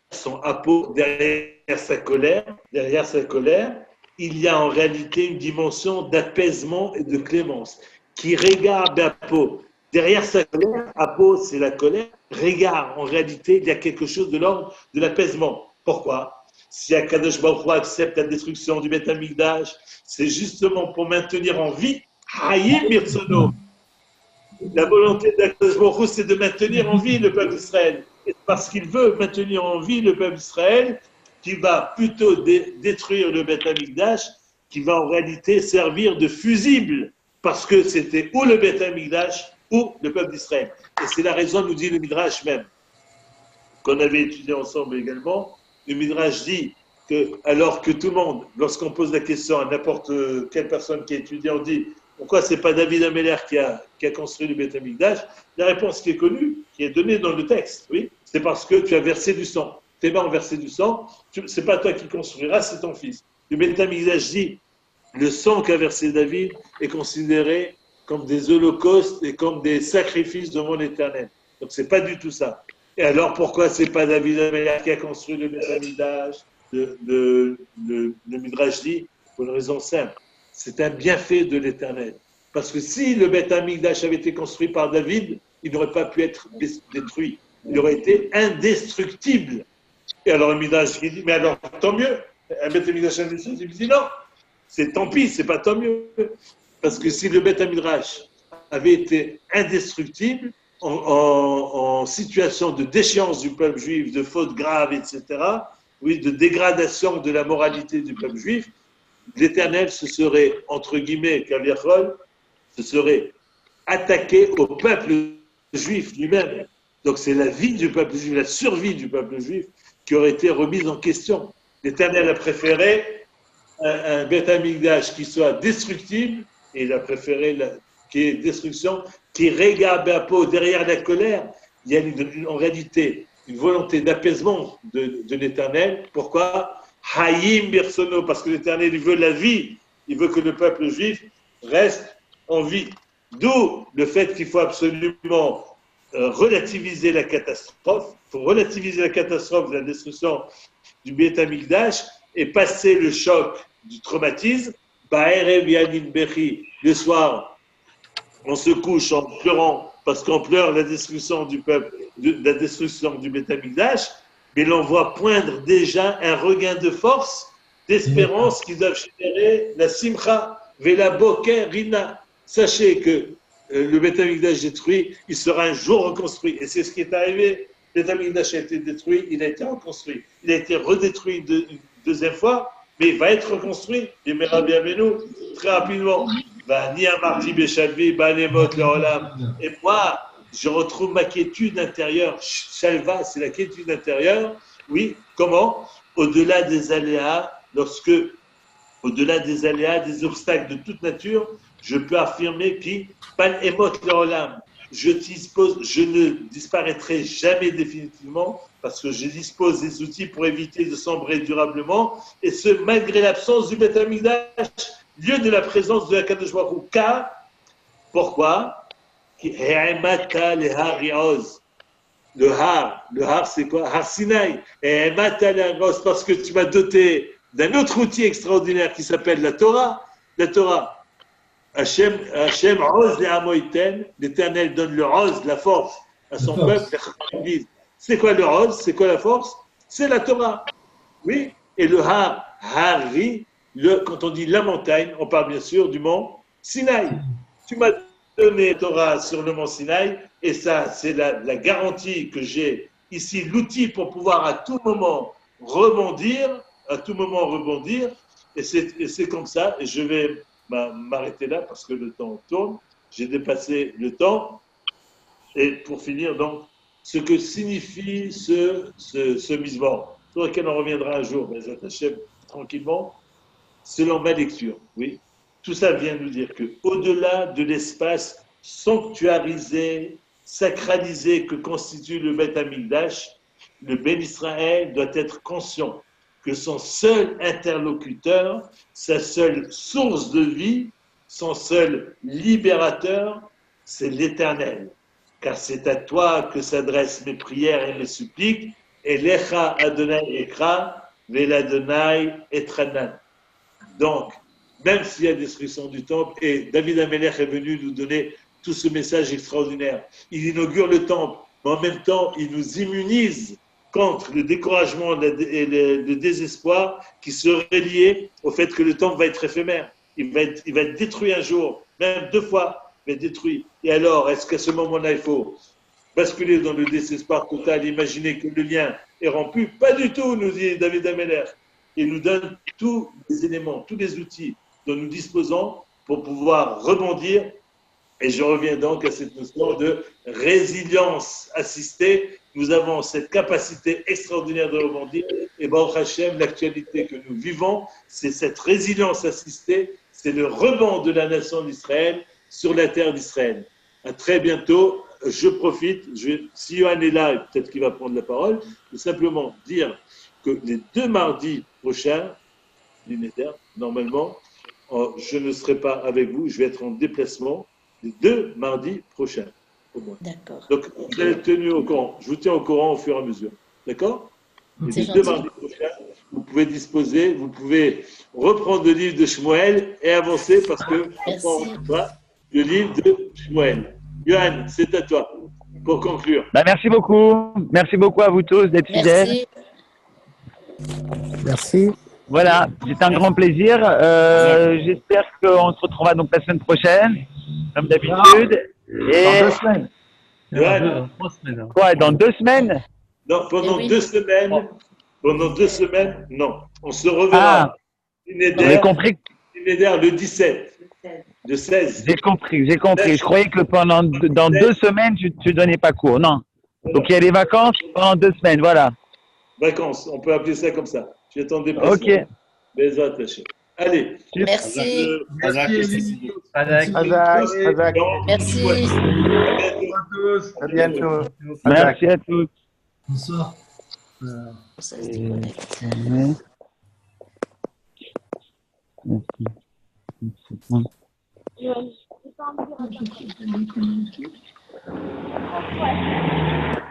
son apo, derrière sa colère, il y a en réalité une dimension d'apaisement et de clémence. Qui regarde Beapo, derrière sa colère, apo c'est la colère, regarde en réalité, il y a quelque chose de l'ordre de l'apaisement. Pourquoi? Si Akadosh Baruch Hu accepte la destruction du Beth Amikdash, c'est justement pour maintenir en vie Hayim Mirsono. La volonté d'Akadosh Baruch Hu, c'est de maintenir en vie le peuple d'Israël. Et parce qu'il veut maintenir en vie le peuple d'Israël, qui va plutôt détruire le Beth Amikdash, qui va en réalité servir de fusible, parce que c'était ou le Beth Amikdash ou le peuple d'Israël. Et c'est la raison, nous dit le Midrash même, qu'on avait étudié ensemble également. Le Midrash dit que, alors que tout le monde, lorsqu'on pose la question à n'importe quelle personne qui est étudiante, dit pourquoi c'est pas David Améler qui a construit le Beth Amikdash, la réponse qui est connue, qui est donnée dans le texte, oui, c'est parce que tu as versé du sang. Tes mains ont versé du sang, c'est pas toi qui construiras, c'est ton fils. Le Beth Amikdash dit le sang qu'a versé David est considéré comme des holocaustes et comme des sacrifices devant l'Éternel. Donc c'est pas du tout ça. Et alors pourquoi c'est pas David Améler qui a construit le Beth Amikdash? Le Midrash dit pour une raison simple. C'est un bienfait de l'Éternel. Parce que si le Beth Amikdash avait été construit par David, il n'aurait pas pu être détruit. Il aurait été indestructible. Et alors le Midrash dit, mais alors tant mieux, un Beth Amikdash indestructible. Il dit non, c'est tant pis, c'est pas tant mieux. Parce que si le Beth Midrash avait été indestructible, en situation de déchéance du peuple juif, de fautes graves, etc., oui, de dégradation de la moralité du peuple juif, l'Éternel se serait, entre guillemets, Kaviachol, se serait attaqué au peuple juif lui-même. Donc c'est la vie du peuple juif, la survie du peuple juif qui aurait été remise en question. L'Éternel a préféré un Beth Amikdash qui soit destructible, et il a préféré qui est destruction, qui regarde à peau derrière la colère. Il y a en réalité une volonté d'apaisement de l'Éternel. Pourquoi? Hayim Birsono, parce que l'Éternel il veut la vie, il veut que le peuple juif reste en vie. D'où le fait qu'il faut absolument relativiser la catastrophe. Il faut relativiser la catastrophe de la destruction du Beth Amikdash et passer le choc du traumatisme. Ba'erev Yanin Bechi, le soir, on se couche en pleurant parce qu'on pleure la destruction du peuple, la destruction du Beth Amikdash, mais l'on voit poindre déjà un regain de force, d'espérance qui doit générer la simcha, vela boker rina. Sachez que le Beth Amikdash détruit, il sera un jour reconstruit. Et c'est ce qui est arrivé. Le Beth Amikdash a été détruit, il a été reconstruit. Il a été redétruit une deuxième fois, mais il va être reconstruit. Et Rabbi Avinu, très rapidement. Et moi, je retrouve ma quiétude intérieure. Shalva, c'est la quiétude intérieure. Oui, comment? Au-delà des aléas, au-delà des aléas, des obstacles de toute nature, je peux affirmer je ne disparaîtrai jamais définitivement parce que je dispose des outils pour éviter de sombrer durablement, et ce, malgré l'absence du Beth Amikdash, lieu de la présence de la Kadosh Baruch Hu. Car, pourquoi? Le har c'est quoi? Har Sinai. Parce que tu m'as doté d'un autre outil extraordinaire qui s'appelle la Torah. La Torah. Hachem Oz le Amoïten, l'Éternel donne le Oz, la force, à son peuple. C'est quoi le Oz? C'est quoi la force? C'est la Torah. Oui. Et le Hari, quand on dit la montagne, on parle bien sûr du mont Sinaï. Tu m'as donné la Torah sur le mont Sinaï, et ça, c'est la garantie que j'ai ici, l'outil pour pouvoir à tout moment rebondir, et c'est comme ça, et je vais m'arrêter là parce que le temps tourne, j'ai dépassé le temps, et pour finir donc, ce que signifie ce misement, sur lequel on reviendra un jour, mais j'attache tranquillement, selon ma lecture, oui, tout ça vient nous dire qu'au-delà de l'espace sanctuarisé, sacralisé que constitue le Beth Amikdash, le Ben Israël doit être conscient que son seul interlocuteur, sa seule source de vie, son seul libérateur, c'est l'Éternel. Car c'est à toi que s'adressent mes prières et mes suppliques. Elecha Adonai Ekra, Veladonai Etranan. Donc, même s'il y a destruction du temple, et David Amelech est venu nous donner tout ce message extraordinaire, il inaugure le temple, mais en même temps, il nous immunise contre le découragement et le désespoir qui serait lié au fait que le temple va être éphémère. Il va être détruit un jour, même 2 fois, il va être détruit. Et alors, est-ce qu'à ce moment-là, il faut basculer dans le désespoir total, imaginer que le lien est rompu? Pas du tout, nous dit David Amelech. Il nous donne tous les éléments, tous les outils dont nous disposons pour pouvoir rebondir. Et je reviens donc à cette notion de résilience assistée. Nous avons cette capacité extraordinaire de rebondir. Et Baruch Hashem, l'actualité que nous vivons, c'est cette résilience assistée, c'est le rebond de la nation d'Israël sur la terre d'Israël. À très bientôt. Je profite, si Yohan est là, peut-être qu'il va prendre la parole, de simplement dire que les 2 mardis prochains, normalement, je ne serai pas avec vous, je vais être en déplacement les 2 mardis prochains. D'accord. Donc, vous allez être tenus au courant. Je vous tiens au courant au fur et à mesure. D'accord? Les 2 mardis prochains, vous pouvez disposer, vous pouvez reprendre le livre de Shmuel et avancer parce que on reprendra le livre de Shmuel. Yohan, c'est à toi pour conclure. Merci beaucoup. Merci beaucoup à vous tous d'être fidèles. Merci. Merci. Voilà, c'est un grand plaisir. J'espère qu'on se retrouvera donc la semaine prochaine, comme d'habitude. Et Dans 2 semaines. Johan, 3 semaines. hein. quoi, dans 2 semaines? non, pendant Eh oui. 2 semaines, non. On se reverra. Ah, Inéder, j'ai compris, le 17, le 16. j'ai compris. Je croyais que dans 2 semaines, tu donnais pas cours. Non. Donc il y a les vacances pendant 2 semaines, voilà. Vacances, on peut appeler ça comme ça. J'attends des Ok. Bezat Hashem. Allez. Merci. Hazak, Merci. merci. Azak. Merci. À tous. À bientôt. Merci à tous. Bonsoir. Ça se déconnecte. Merci.